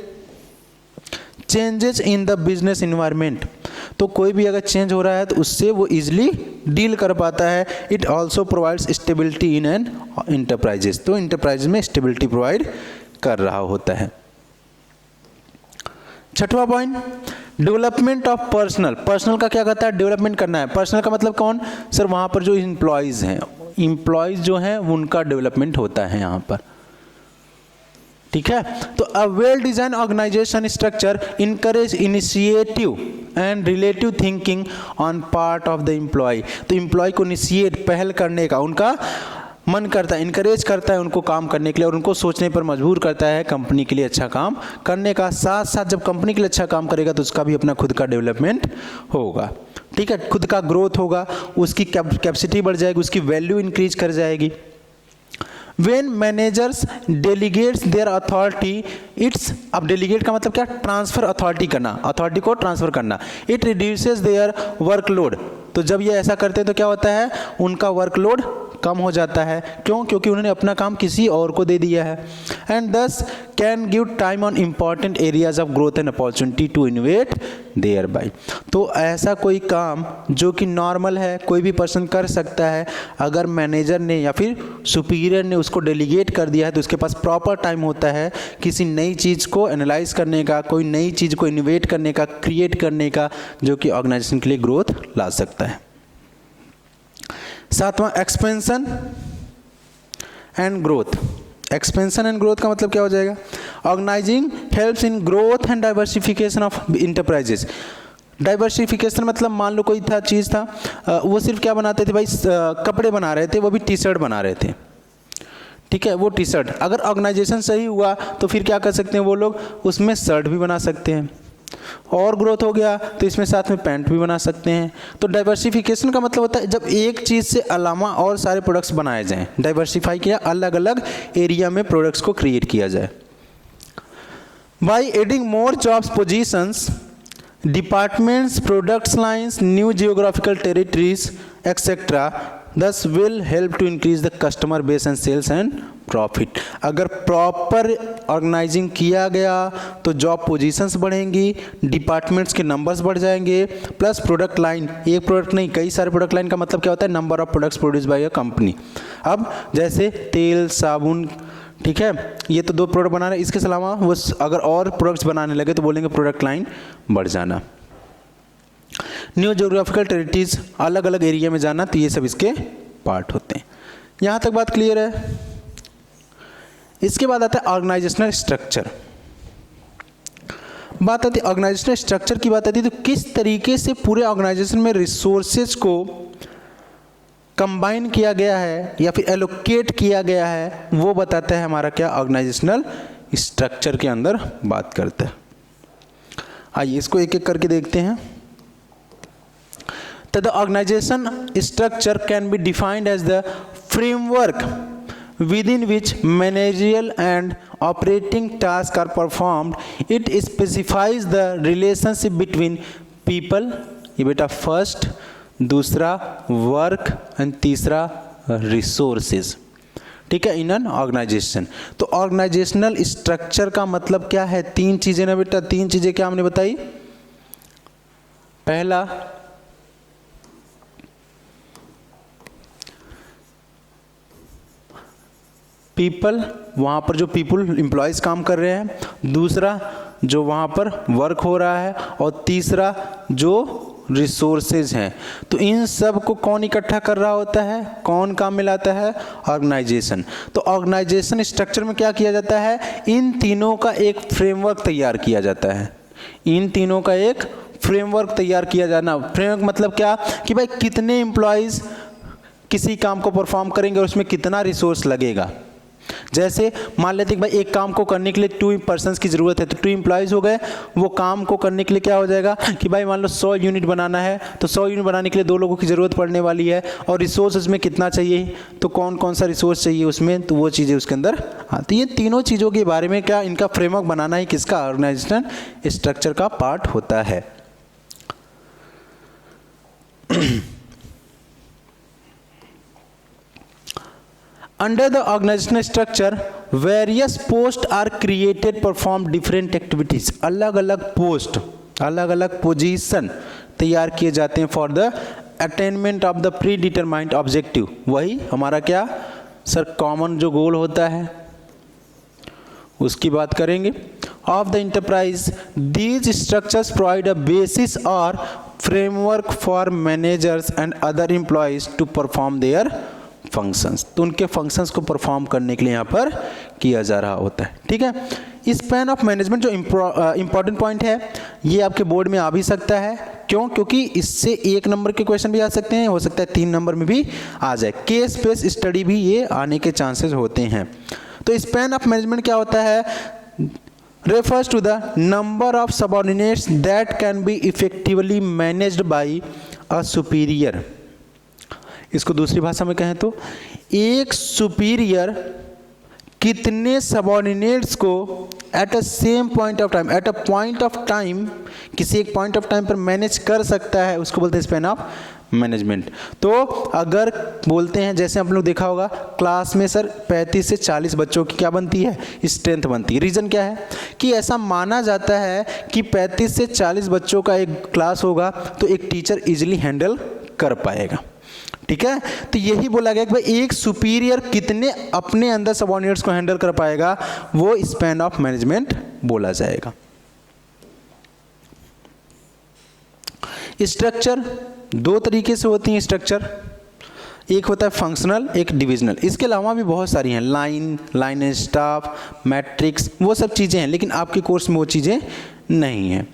changes in the business environment, तो कोई भी अगर चेंज हो रहा है तो उससे वो इजिली डील कर पाता है। It also provides stability in an enterprises, तो इंटरप्राइजेस में स्टेबिलिटी प्रोवाइड कर रहा होता है। छठवां पॉइंट, डेवलपमेंट ऑफ पर्सनल का क्या कहता है, डेवलपमेंट करना है। पर्सनल का मतलब कौन, सर वहाँ पर जो एम्प्लॉयज़ हैं, एम्प्लॉयज़ जो हैं उनका डेवलपमेंट होता है यहाँ पर। ठीक है, तो a well design organization structure encourage initiative and relative thinking on part of the employee, तो एम्प्लॉय को इनिशिएट पहल करने का, उनका मन करता है, इनकरेज करता है उनको काम करने के लिए और उनको सोचने पर मजबूर करता है कंपनी के लिए अच्छा काम करने का। साथ साथ जब कंपनी के लिए अच्छा काम करेगा तो उसका भी अपना खुद का डेवलपमेंट होगा, ठीक है, खुद का ग्रोथ होगा, उसकी कैपेसिटी बढ़ जाएगी, उसकी वैल्यू इंक्रीज कर जाएगी। When managers delegates their authority, it's अब delegate का मतलब क्या, ट्रांसफर अथॉरिटी करना, अथॉरिटी को ट्रांसफर करना। It reduces their workload, तो जब ये ऐसा करते हैं तो क्या होता है, उनका वर्कलोड कम हो जाता है। क्यों? क्योंकि उन्होंने अपना काम किसी और को दे दिया है। And thus can give time on important areas of growth and opportunity to innovate thereby. तो ऐसा कोई काम जो कि नॉर्मल है, कोई भी पर्सन कर सकता है, अगर मैनेजर ने या फिर सुपीरियर ने उसको डेलीगेट कर दिया है तो उसके पास प्रॉपर टाइम होता है किसी नई चीज़ को एनालाइज करने का, कोई नई चीज़ को इनोवेट करने का, क्रिएट करने का, जो कि ऑर्गेनाइजेशन के लिए ग्रोथ ला सकता है। सातवां, expansion and growth. Expansion and growth का मतलब क्या हो जाएगा, organizing helps in growth and diversification of enterprises. Diversification मतलब मान लो कोई था चीज़ था, वो सिर्फ क्या बनाते थे भाई, कपड़े बना रहे थे, वो भी टी शर्ट बना रहे थे, ठीक है, वो टी शर्ट, अगर ऑर्गेनाइजेशन सही हुआ तो फिर क्या कर सकते हैं वो लोग, उसमें शर्ट भी बना सकते हैं, और ग्रोथ हो गया तो इसमें साथ में पैंट भी बना सकते हैं। तो डाइवर्सिफिकेशन का मतलब होता है जब एक चीज़ से अलावा और सारे प्रोडक्ट्स बनाए जाएं, डाइवर्सिफाई किया, अलग अलग एरिया में प्रोडक्ट्स को क्रिएट किया जाए। By adding more jobs positions, departments, products lines, new geographical territories etcetera, this will help to increase the customer base and sales and profit. अगर प्रॉपर ऑर्गेनाइजिंग किया गया तो जॉब पोजीशंस बढ़ेंगी, डिपार्टमेंट्स के नंबर्स बढ़ जाएंगे, प्लस प्रोडक्ट लाइन, एक प्रोडक्ट नहीं कई सारे प्रोडक्ट लाइन का मतलब क्या होता है, number of products produce by a company. अब जैसे तेल, साबुन, ठीक है, ये तो 2 प्रोडक्ट बना रहे हैं, इसके अलावा वो अगर और प्रोडक्ट्स बनाने लगे तो बोलेंगे प्रोडक्ट लाइन बढ़ जाना। न्यू ज्योग्राफिकल टेरिटरीज, अलग अलग एरिया में जाना, तो ये सब इसके पार्ट होते हैं। यहाँ तक बात क्लियर है। इसके बाद आता है ऑर्गेनाइजेशनल स्ट्रक्चर। बात आती है ऑर्गेनाइजेशनल स्ट्रक्चर की, बात आती है तो किस तरीके से पूरे ऑर्गेनाइजेशन में रिसोर्सेज को कंबाइन किया गया है या फिर एलोकेट किया गया है, वो बताता है हमारा क्या, ऑर्गेनाइजेशनल स्ट्रक्चर के अंदर बात करता है। आइए इसको एक एक करके देखते हैं। तो the organization structure can be defined as the framework within which managerial and operating tasks are performed. It specifies the relationship between people, ये बेटा फर्स्ट, दूसरा वर्क एंड तीसरा रिसोर्सेज, ठीक है, इन एन ऑर्गेनाइजेशन। तो ऑर्गेनाइजेशनल स्ट्रक्चर का मतलब क्या है, 3 चीज़ें ना बेटा, 3 चीज़ें क्या हमने बताई, पहला पीपल, वहाँ पर जो पीपल एम्प्लॉयज़ काम कर रहे हैं, दूसरा जो वहाँ पर वर्क हो रहा है, और तीसरा जो रिसोर्सेज हैं। तो इन सब को कौन इकट्ठा कर रहा होता है, कौन काम में लाता है, ऑर्गेनाइजेशन। तो ऑर्गेनाइजेशन स्ट्रक्चर में क्या किया जाता है, इन तीनों का एक फ्रेमवर्क तैयार किया जाता है, इन तीनों का एक फ्रेमवर्क तैयार किया जाना। फ्रेमवर्क मतलब क्या कि भाई कितने एम्प्लॉयज़ किसी काम को परफॉर्म करेंगे और उसमें कितना रिसोर्स लगेगा। जैसे मान लेते हैं भाई एक काम को करने के लिए 2 पर्सन्स की ज़रूरत है, तो 2 एम्प्लॉयज़ हो गए, वो काम को करने के लिए क्या हो जाएगा कि भाई मान लो 100 यूनिट बनाना है, तो 100 यूनिट बनाने के लिए 2 लोगों की ज़रूरत पड़ने वाली है, और रिसोर्स उसमें कितना चाहिए, तो कौन कौन सा रिसोर्स चाहिए उसमें, तो वो चीज़ें उसके अंदर आती। ये तीनों चीज़ों के बारे में क्या, इनका फ्रेमवर्क बनाना ही किसका, ऑर्गेनाइजेशनल स्ट्रक्चर का पार्ट होता है। Under the organizational structure, various posts are created, perform different activities. अलग अलग पोस्ट, अलग अलग पोजीशन तैयार किए जाते हैं for the attainment of the pre determined objective. वही हमारा क्या सर, कॉमन जो गोल होता है उसकी बात करेंगे। Of the enterprise, these structures provide a basis और framework for managers and other employees to perform their functions. तो उनके फंक्शंस को परफॉर्म करने के लिए यहाँ पर किया जा रहा होता है, ठीक है। स्पैन ऑफ मैनेजमेंट जो इम्पॉर्टेंट पॉइंट है, ये आपके बोर्ड में आ भी सकता है, क्यों? क्योंकि इससे 1 नंबर के क्वेश्चन भी आ सकते हैं, हो सकता है 3 नंबर में भी आ जाए। केस बेस्ड स्टडी भी ये आने के चांसेस होते हैं। तो स्पैन ऑफ मैनेजमेंट क्या होता है? refers to the number of subordinates that can be effectively managed by a superior। इसको दूसरी भाषा में कहें तो एक सुपीरियर कितने सबॉर्डिनेट्स को at a same point of time, at a point of time, किसी एक पॉइंट ऑफ टाइम पर मैनेज कर सकता है, उसको बोलते हैं स्पैन ऑफ मैनेजमेंट। तो अगर बोलते हैं, जैसे आप लोग देखा होगा क्लास में सर 35 से 40 बच्चों की क्या बनती है? स्ट्रेंथ बनती है। रीज़न क्या है? कि ऐसा माना जाता है कि 35 से 40 बच्चों का एक क्लास होगा तो एक टीचर इजीली हैंडल कर पाएगा। ठीक है, तो यही बोला गया कि भाई एक सुपीरियर कितने अपने अंदर सबऑर्डिनेट्स को हैंडल कर पाएगा, वो स्पैन ऑफ मैनेजमेंट बोला जाएगा। स्ट्रक्चर 2 तरीके से होती हैं स्ट्रक्चर, एक होता है फंक्शनल, एक डिविजनल। इसके अलावा भी बहुत सारी हैं, लाइन एंड स्टाफ, मैट्रिक्स, वो सब चीज़ें हैं, लेकिन आपके कोर्स में वो चीज़ें नहीं हैं।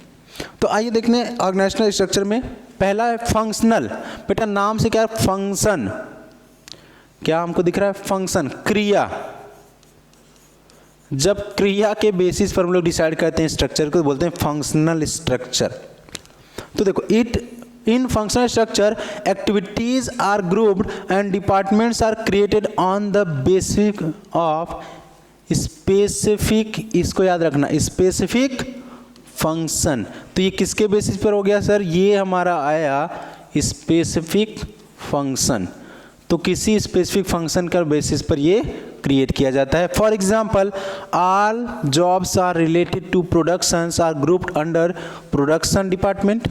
तो आइए देखने ऑर्गेनाइजेशनल स्ट्रक्चर में। पहला है फंक्शनल। बेटा नाम से क्या है? फंक्शन। क्या हमको दिख रहा है? फंक्शन, क्रिया। जब क्रिया के बेसिस पर हम लोग डिसाइड करते हैं स्ट्रक्चर को, बोलते हैं फंक्शनल स्ट्रक्चर। तो देखो, in functional structure activities are grouped and departments are created on the basis of specific, इसको याद रखना, specific function। तो ये किसके बेसिस पर हो गया सर? ये हमारा आया स्पेसिफिक फंक्शन। तो किसी स्पेसिफिक फंक्शन का बेसिस पर ये क्रिएट किया जाता है। For example, all jobs are related to productions are grouped under production department.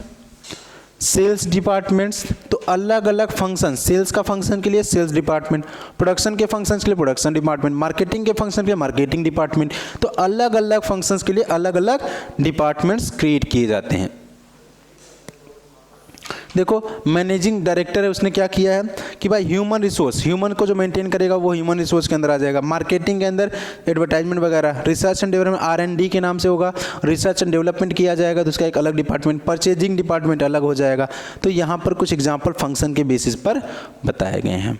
Sales departments, तो अलग अलग फंक्शन, सेल्स का फंक्शन के लिए सेल्स डिपार्टमेंट, प्रोडक्शन के फंक्शंस के लिए प्रोडक्शन डिपार्टमेंट, मार्केटिंग के फंक्शन के लिए मार्केटिंग डिपार्टमेंट। तो अलग अलग फंक्शंस के लिए अलग अलग डिपार्टमेंट्स क्रिएट किए जाते हैं। देखो, मैनेजिंग डायरेक्टर है, उसने क्या किया है कि भाई ह्यूमन रिसोर्स, ह्यूमन को जो मेंटेन करेगा वो ह्यूमन रिसोर्स के अंदर आ जाएगा। मार्केटिंग के अंदर एडवर्टाइजमेंट वगैरह, रिसर्च एंड डेवलपमेंट R&D के नाम से होगा, रिसर्च एंड डेवलपमेंट किया जाएगा तो उसका एक अलग डिपार्टमेंट, परचेजिंग डिपार्टमेंट अलग हो जाएगा। तो यहाँ पर कुछ एग्जाम्पल फंक्शन के बेसिस पर बताए गए हैं।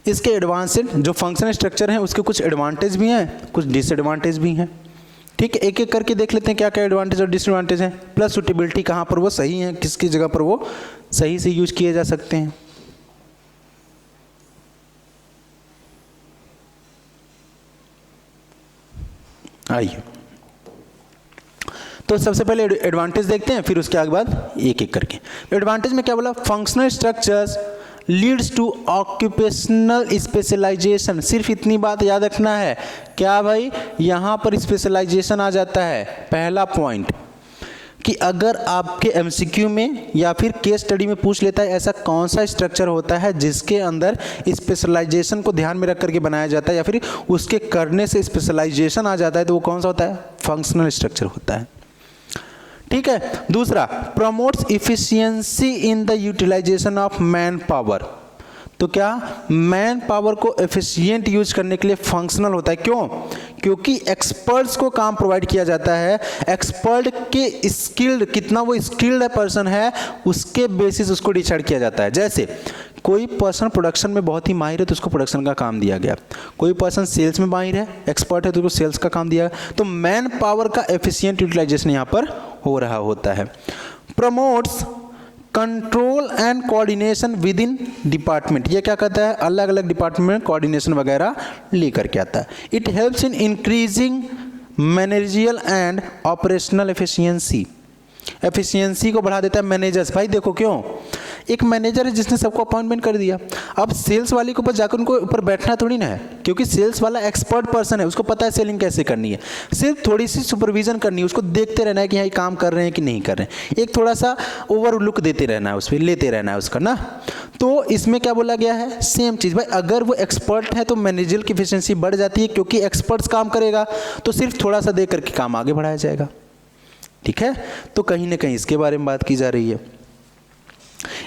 इसके एडवांटेज, जो फंक्शनल स्ट्रक्चर हैं उसके कुछ एडवांटेज भी हैं, कुछ डिसएडवांटेज भी हैं। ठीक है, एक एक करके देख लेते हैं क्या क्या एडवांटेज और डिसएडवांटेज हैं, प्लस सूटेबिलिटी, कहाँ पर वो सही है, किसकी जगह पर वो सही से यूज किए जा सकते हैं। आइए, तो सबसे पहले एडवांटेज देखते हैं, फिर उसके आगे बाद एक एक करके। एडवांटेज में क्या बोला? Functional structures leads to occupational specialization. सिर्फ इतनी बात याद रखना है, क्या भाई? यहाँ पर स्पेशलाइजेशन आ जाता है। पहला पॉइंट कि अगर आपके MCQ में या फिर केस स्टडी में पूछ लेता है ऐसा कौन सा स्ट्रक्चर होता है जिसके अंदर स्पेशलाइजेशन को ध्यान में रख करके बनाया जाता है या फिर उसके करने से स्पेशलाइजेशन आ जाता है, तो वो कौन सा होता है? फंक्शनल स्ट्रक्चर होता है। ठीक है, दूसरा, promotes efficiency in the utilization of manpower. तो क्या? मैन पावर को एफिशिएंट यूज करने के लिए फंक्शनल होता है। क्यों? क्योंकि एक्सपर्ट्स को काम प्रोवाइड किया जाता है, एक्सपर्ट के स्किल्ड, कितना वो स्किल्ड पर्सन है उसके बेसिस उसको डिसाइड किया जाता है। जैसे कोई पर्सन प्रोडक्शन में बहुत ही माहिर है तो उसको प्रोडक्शन का काम दिया गया, कोई पर्सन सेल्स में माहिर है, एक्सपर्ट है तो उसको सेल्स का काम दिया गया। तो मैन पावर का एफिशिएंट यूटिलाइजेशन यहाँ पर हो रहा होता है। Promotes control and coordination with in department. ये क्या कहता है? अलग अलग डिपार्टमेंट में कोऑर्डिनेशन वगैरह लेकर के आता है। It helps in increasing managerial and operational efficiency. Efficiency को बढ़ा देता है मैनेजर्स। भाई देखो, क्यों? एक मैनेजर है जिसने सबको अपॉइंटमेंट कर दिया, अब सेल्स वाले के ऊपर जाकर उनको ऊपर बैठना थोड़ी ना है, क्योंकि सेल्स वाला एक्सपर्ट पर्सन है, उसको पता है सेलिंग कैसे करनी है। सिर्फ थोड़ी सी सुपरविजन करनी है, उसको देखते रहना है कि यहाँ काम कर रहे हैं कि नहीं कर रहे हैं, एक थोड़ा सा ओवर लुक देते रहना है, उस पर लेते रहना है उसका ना। तो इसमें क्या बोला गया है? सेम चीज़ भाई, अगर वो एक्सपर्ट है तो मैनेजर की एफिशिएंसी बढ़ जाती है, क्योंकि एक्सपर्ट्स काम करेगा तो सिर्फ थोड़ा सा दे करके काम आगे बढ़ाया जाएगा। ठीक है, तो कहीं ना कहीं इसके बारे में बात की जा रही है।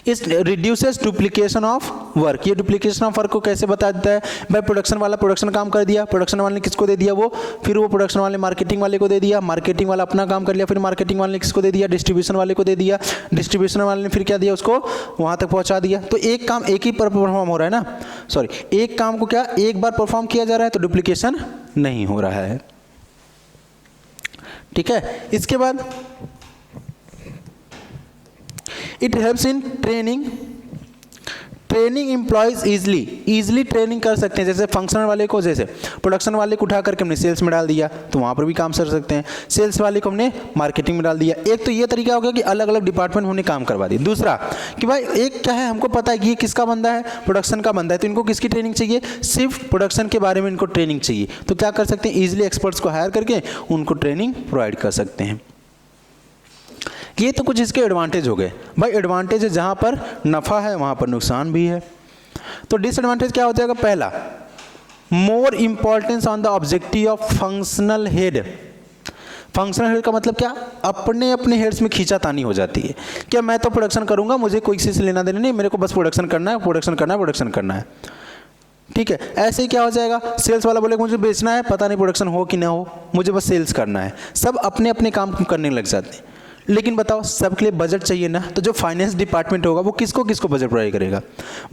इस रिड्यूसेस डुप्लीकेशन ऑफ वर्क। ये डुप्लीकेशन ऑफ वर्क को कैसे बता देता है भाई, प्रोडक्शन वाला प्रोडक्शन काम कर दिया, प्रोडक्शन वाले ने किसको दे दिया वो, फिर वो प्रोडक्शन वाले मार्केटिंग वाले को दे दिया, मार्केटिंग वाला अपना काम कर लिया, फिर मार्केटिंग वाले ने किसको दे दिया, डिस्ट्रीब्यूशन वाले को दे दिया, डिस्ट्रीब्यूशन वाले ने फिर क्या दिया उसको वहाँ तक पहुँचा दिया। तो एक काम एक ही परफॉर्म हो रहा है ना, सॉरी एक काम को क्या एक बार परफॉर्म किया जा रहा है, तो डुप्लीकेशन नहीं हो रहा है। ठीक है, इसके बाद it helps in training employees easily training कर सकते हैं। जैसे फंक्शनल वाले को, जैसे प्रोडक्शन वाले को उठा करके हमने सेल्स में डाल दिया तो वहाँ पर भी काम कर सकते हैं, सेल्स वाले को हमने मार्केटिंग में डाल दिया। एक तो ये तरीका हो गया कि अलग अलग डिपार्टमेंट में हमने काम करवा दिया। दूसरा कि भाई एक क्या है, हमको पता है कि ये किसका बंदा है, प्रोडक्शन का बंदा है, तो इनको किसकी ट्रेनिंग चाहिए, सिर्फ प्रोडक्शन के बारे में इनको ट्रेनिंग चाहिए। तो क्या कर सकते हैं, ईजिली एक्सपर्ट्स को हायर करके उनको ट्रेनिंग प्रोवाइड कर सकते हैं। ये तो कुछ इसके एडवांटेज हो गए। भाई एडवांटेज है, जहाँ पर नफ़ा है वहाँ पर नुकसान भी है। तो डिसएडवांटेज क्या हो जाएगा, पहला more importance on the objective of functional head. Functional head का मतलब क्या, अपने अपने हेड्स में खींचातानी हो जाती है। क्या मैं तो प्रोडक्शन करूँगा, मुझे कोई किसी से लेना देना नहीं, मेरे को बस प्रोडक्शन करना है, प्रोडक्शन करना है, प्रोडक्शन करना है। ठीक है, ऐसे ही क्या हो जाएगा, सेल्स वाला बोलेगा मुझे बेचना है, पता नहीं प्रोडक्शन हो कि ना हो, मुझे बस सेल्स करना है। सब अपने अपने काम करने लग जाते हैं। लेकिन बताओ सबके लिए बजट चाहिए ना, तो जो फाइनेंस डिपार्टमेंट होगा वो किसको किसको बजट प्रोवाइड करेगा।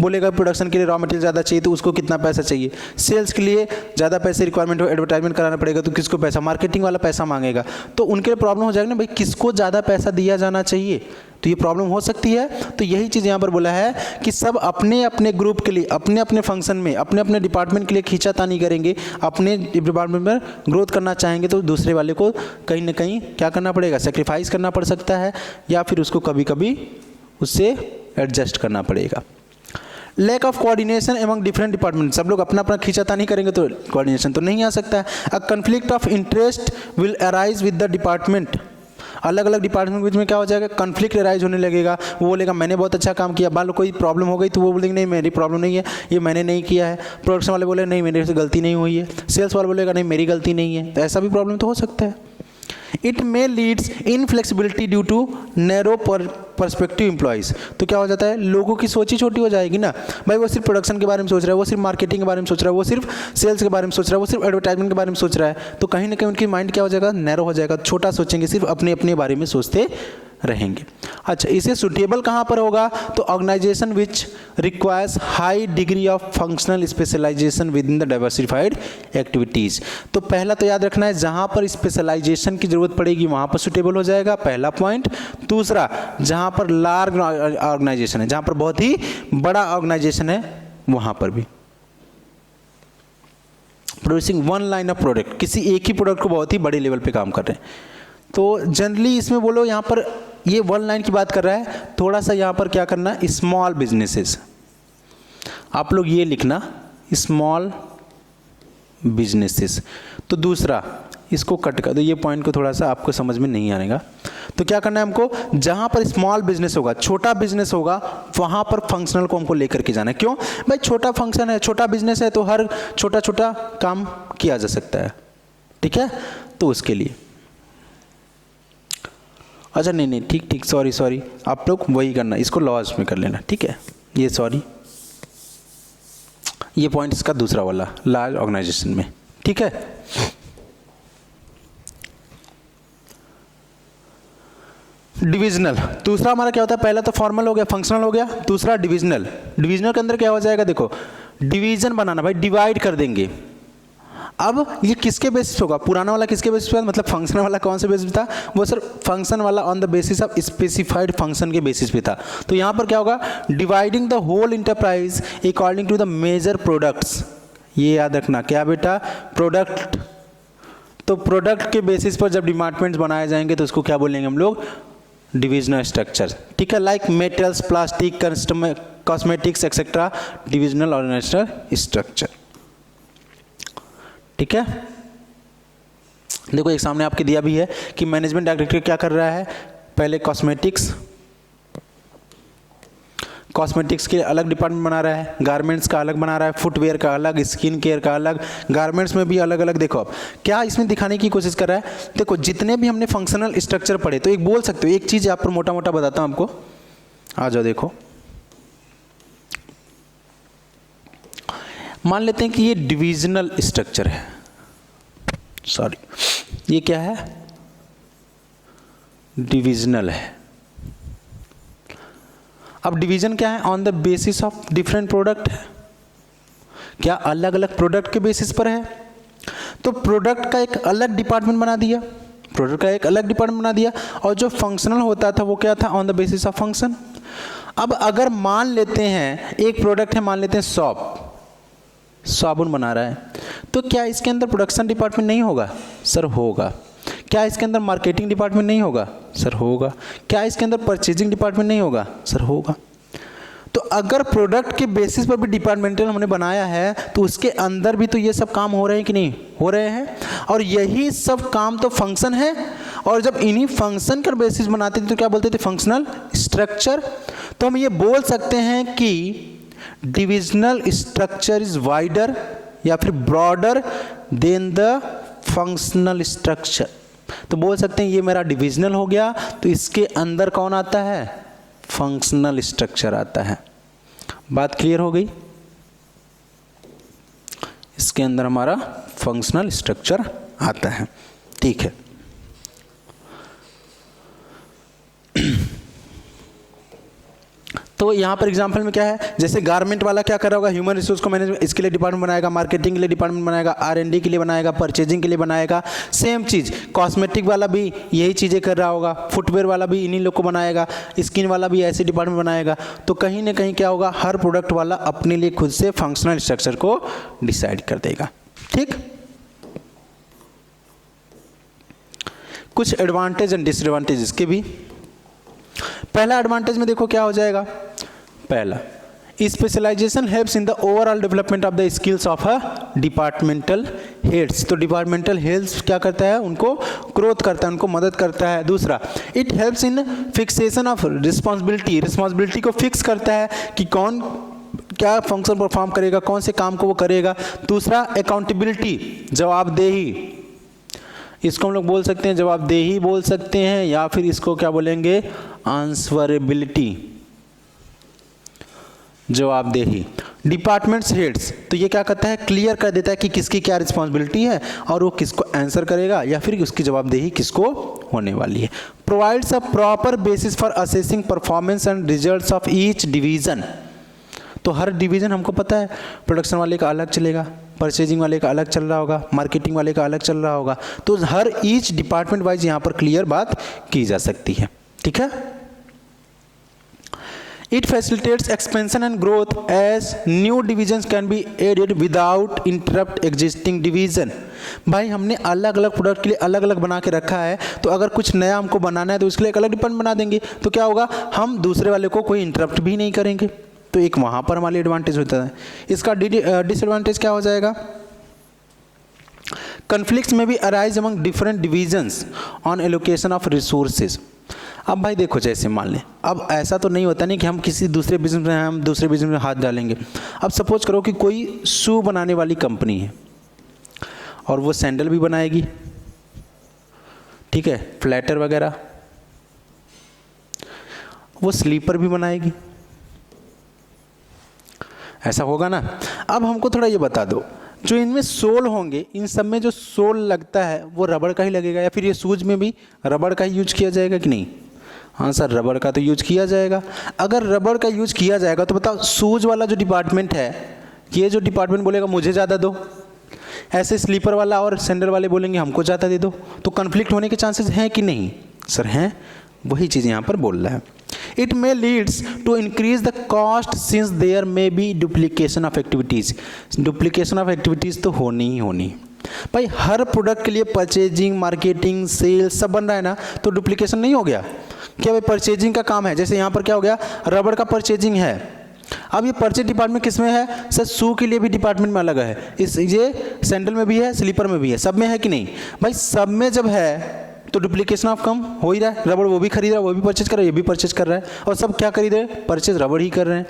बोलेगा प्रोडक्शन के लिए रॉ मटेरियल ज़्यादा चाहिए तो उसको कितना पैसा चाहिए, सेल्स के लिए ज़्यादा पैसे रिक्वायरमेंट हो, एडवर्टाइजमेंट कराना पड़ेगा तो किसको पैसा, मार्केटिंग वाला पैसा मांगेगा। तो उनके लिए प्रॉब्लम हो जाएगा ना भाई, किसको ज़्यादा पैसा दिया जाना चाहिए, तो ये प्रॉब्लम हो सकती है। तो यही चीज़ यहाँ पर बोला है कि सब अपने अपने ग्रुप के लिए, अपने अपने फंक्शन में, अपने अपने डिपार्टमेंट के लिए खींचातानी करेंगे, अपने डिपार्टमेंट में ग्रोथ करना चाहेंगे तो दूसरे वाले को कहीं ना कहीं क्या करना पड़ेगा, सेक्रीफाइस करना पड़ सकता है, या फिर उसको कभी कभी उससे एडजस्ट करना पड़ेगा। Lack of coordination among different department, सब लोग अपना अपना खींचातानी करेंगे तो कोऑर्डिनेशन तो नहीं आ सकता है। A conflict of interest will arise with the department, अलग अलग डिपार्टमेंट के बीच में क्या हो जाएगा, कन्फ्लिक्ट अराइज होने लगेगा। वो बोलेगा मैंने बहुत अच्छा काम किया, मान लो कोई प्रॉब्लम हो गई तो वो बोलेंगे नहीं मेरी प्रॉब्लम नहीं है, ये मैंने नहीं किया है। प्रोडक्शन वाले बोले नहीं मेरे से गलती नहीं हुई है, सेल्स वाले बोलेगा नहीं मेरी गलती नहीं है। तो ऐसा भी प्रॉब्लम तो हो सकता है। It may leads inflexibility due to narrow perspective employees, तो क्या हो जाता है, लोगों की सोच ही छोटी हो जाएगी ना। भाई वो सिर्फ प्रोडक्शन के बारे में सोच रहा है, वो सिर्फ मार्केटिंग के बारे में सोच रहा है, वो सिर्फ सेल्स के बारे में सोच रहा है, वो सिर्फ एडवर्टाइजमेंट के बारे में सोच रहा है। तो कहीं ना कहीं उनकी माइंड क्या हो जाएगा, नैरो हो जाएगा, छोटा सोचेंगे, सिर्फ अपने अपने बारे में सोचते रहेंगे। अच्छा, इसे सुटेबल कहाँ पर होगा, तो organization which requires high degree of functional specialization within the diversified activities. तो पहला तो याद रखना है, जहाँ पर स्पेशलाइजेशन की जरूरत पड़ेगी वहाँ पर सुटेबल हो जाएगा, पहला पॉइंट। दूसरा, जहाँ पर लार्ज ऑर्गेनाइजेशन है, जहाँ पर बहुत ही बड़ा ऑर्गेनाइजेशन है, वहाँ पर भी। Producing one line of product, किसी एक ही प्रोडक्ट को बहुत ही बड़े लेवल पे काम कर रहे हैं। तो जनरली इसमें बोलो यहाँ पर ये वन लाइन की बात कर रहा है, थोड़ा सा यहाँ पर क्या करना, स्मॉल बिजनेसेस, आप लोग ये लिखना स्मॉल बिजनेसेस। तो दूसरा इसको कट कर दो, ये पॉइंट को थोड़ा सा आपको समझ में नहीं आएगा। तो क्या करना है हमको, जहाँ पर स्मॉल बिजनेस होगा, छोटा बिजनेस होगा, वहाँ पर फंक्शनल को हमको लेकर के जाना है। क्यों भाई, छोटा फंक्शन है, छोटा बिजनेस है, तो हर छोटा छोटा काम किया जा सकता है। ठीक है, तो उसके लिए अच्छा नहीं ठीक सॉरी आप लोग वही करना, इसको लॉज में कर लेना। ठीक है, ये सॉरी ये पॉइंट इसका दूसरा वाला लार्ज ऑर्गेनाइजेशन में। ठीक है, डिविजनल, दूसरा हमारा क्या होता है, पहला तो फॉर्मल हो गया, फंक्शनल हो गया, दूसरा डिविजनल। डिविजनल के अंदर क्या हो जाएगा, देखो डिवीजन बनाना, भाई डिवाइड कर देंगे। अब ये किसके बेसिस होगा, पुराना वाला किसके बेसिस पे, मतलब फंक्शन वाला कौन से बेसिस पे था, वो सर फंक्शन वाला on the basis of specified function के बेसिस पे था। तो यहाँ पर क्या होगा, dividing the whole enterprise according to the major products. ये याद रखना, क्या बेटा, प्रोडक्ट। तो प्रोडक्ट के बेसिस पर जब डिपार्टमेंट्स बनाए जाएंगे तो उसको क्या बोलेंगे हम लोग, डिविजनल स्ट्रक्चर। ठीक है, like metals, plastic, cosmetics et cetera, divisional organizational structure. ठीक है, देखो एक सामने आपके दिया भी है कि मैनेजमेंट डायरेक्टर क्या कर रहा है, पहले कॉस्मेटिक्स के अलग डिपार्टमेंट बना रहा है, गारमेंट्स का अलग बना रहा है, फुटवेयर का अलग, स्किन केयर का अलग, गारमेंट्स में भी अलग अलग। देखो अब क्या इसमें दिखाने की कोशिश कर रहा है, देखो जितने भी हमने फंक्शनल स्ट्रक्चर पढ़े, तो एक बोल सकते हो, एक चीज़ आप पर मोटा मोटा बताता हूँ आपको, आ जाओ देखो। मान लेते हैं कि ये डिविजनल स्ट्रक्चर है, सॉरी ये क्या है, डिविजनल है। अब डिवीजन क्या है, on the basis of different product है, क्या अलग अलग प्रोडक्ट के बेसिस पर है। तो प्रोडक्ट का एक अलग डिपार्टमेंट बना दिया, प्रोडक्ट का एक अलग डिपार्टमेंट बना दिया, और जो फंक्शनल होता था वो क्या था, on the basis of function. अब अगर मान लेते हैं एक प्रोडक्ट है, मान लेते हैं सॉप, साबुन बना रहा है, तो क्या इसके अंदर प्रोडक्शन डिपार्टमेंट नहीं होगा, सर होगा। क्या इसके अंदर मार्केटिंग डिपार्टमेंट नहीं होगा, सर होगा। क्या इसके अंदर परचेजिंग डिपार्टमेंट नहीं होगा, सर होगा। तो अगर प्रोडक्ट के बेसिस पर भी डिपार्टमेंटल हमने बनाया है तो उसके अंदर भी तो ये सब काम हो रहे हैं कि नहीं हो रहे हैं, और यही सब काम तो फंक्शन है। और जब इन्हीं फंक्शन का बेसिस बनाते थे तो क्या बोलते थे, फंक्शनल स्ट्रक्चर। तो हम ये बोल सकते हैं कि डिविजनल स्ट्रक्चर इज वाइडर या फिर broader then the functional structure. तो बोल सकते हैं ये मेरा डिविजनल हो गया, तो इसके अंदर कौन आता है, फंक्शनल स्ट्रक्चर आता है। बात क्लियर हो गई, इसके अंदर हमारा फंक्शनल स्ट्रक्चर आता है, ठीक है। तो यहाँ पर एग्जांपल में क्या है, जैसे गारमेंट वाला क्या कर रहा होगा, ह्यूमन रिसोर्स को मैनेज इसके लिए डिपार्टमेंट बनाएगा, मार्केटिंग के लिए डिपार्टमेंट बनाएगा, R&D के लिए बनाएगा, परचेजिंग के लिए बनाएगा। सेम चीज़ कॉस्मेटिक वाला भी यही चीज़ें कर रहा होगा, फुटवेयर वाला भी इन्हीं लोग को बनाएगा, स्किन वाला भी ऐसे डिपार्टमेंट बनाएगा। तो कहीं ना कहीं क्या होगा, हर प्रोडक्ट वाला अपने लिए खुद से फंक्शनल स्ट्रक्चर को डिसाइड कर देगा, ठीक। कुछ एडवांटेज एंड डिसएडवांटेज इसके भी। पहला एडवांटेज में देखो क्या हो जाएगा, पहला specialisation helps in the overall development of the skills of a departmental heads. तो डिपार्टमेंटल हेड्स क्या करता है, उनको ग्रोथ करता है, उनको मदद करता है। दूसरा, it helps in fixation of responsibility, responsibility को फिक्स करता है कि कौन क्या फंक्शन परफॉर्म करेगा, कौन से काम को वो करेगा। दूसरा, अकाउंटेबिलिटी, जवाबदेही, इसको हम लोग बोल सकते हैं जवाबदेही बोल सकते हैं, या फिर इसको क्या बोलेंगे, आंसवरेबिलिटी, जवाबदेही। डिपार्टमेंट्स हेड्स, तो ये क्या करता है, क्लियर कर देता है कि किसकी क्या रिस्पॉन्सिबिलिटी है और वो किसको आंसर करेगा या फिर उसकी जवाबदेही किसको होने वाली है। Provides a proper basis for assessing performance and results of each division. तो हर डिवीज़न हमको पता है, प्रोडक्शन वाले का अलग चलेगा, परचेजिंग वाले का अलग चल रहा होगा, मार्केटिंग वाले का अलग चल रहा होगा। तो हर ईच डिपार्टमेंट वाइज यहाँ पर क्लियर बात की जा सकती है, ठीक है। It facilitates expansion and growth as new divisions can be added without interrupt existing division. भाई हमने अलग अलग प्रोडक्ट के लिए अलग अलग बना के रखा है, तो अगर कुछ नया हमको बनाना है तो उसके लिए एक अलग डिपार्टमेंट बना देंगे, तो क्या होगा, हम दूसरे वाले को कोई इंटरप्ट भी नहीं करेंगे। तो एक वहाँ पर हमारे एडवांटेज होता है। इसका डिसएडवांटेज क्या हो जाएगा, कन्फ्लिक्ट्स में भी arise among different divisions on allocation of resources. अब भाई देखो, जैसे मान लें, अब ऐसा तो नहीं होता नहीं कि हम किसी दूसरे बिजनेस में हम दूसरे बिजनेस में हाथ डालेंगे। अब सपोज करो कि कोई शू बनाने वाली कंपनी है और वो सैंडल भी बनाएगी, ठीक है, फ्लैटर वगैरह, वो स्लीपर भी बनाएगी, ऐसा होगा ना। अब हमको थोड़ा ये बता दो, जो इनमें सोल होंगे, इन सब में जो सोल लगता है वो रबड़ का ही लगेगा, या फिर ये शूज में भी रबड़ का ही यूज किया जाएगा कि नहीं? हाँ सर, रबड़ का तो यूज किया जाएगा। अगर रबड़ का यूज किया जाएगा तो बताओ, शूज वाला जो डिपार्टमेंट है, ये जो डिपार्टमेंट बोलेगा मुझे ज़्यादा दो, ऐसे स्लीपर वाला और सैंडल वाले बोलेंगे हमको ज़्यादा दे दो। तो कन्फ्लिक्ट होने के चांसेस हैं कि नहीं? सर हैं, वही चीज़ यहाँ पर बोल रहा है। It may leads to increase the cost since there may be duplication of activities. Duplication of activities तो होनी ही होनी भाई, हर प्रोडक्ट के लिए परचेजिंग, मार्केटिंग, सेल्स सब बन रहा है ना, तो डुप्लीकेशन नहीं हो गया क्या? भाई परचेजिंग का काम है, जैसे यहाँ पर क्या हो गया, रबड़ का परचेजिंग है। अब ये परचेज डिपार्टमेंट किस में है? सर शू के लिए भी डिपार्टमेंट में अलग है, ये सैंडल में भी है, स्लीपर में भी है, सब में है कि नहीं? भाई सब में जब है तो डुप्लीकेशन ऑफ कम हो ही रहा है। रबड़ वो भी खरीद रहा है, वो भी परचेज कर रहा है, ये भी परचेज कर रहा है, और सब क्या खरीद रहे हैं? परचेज रबड़ ही कर रहे हैं।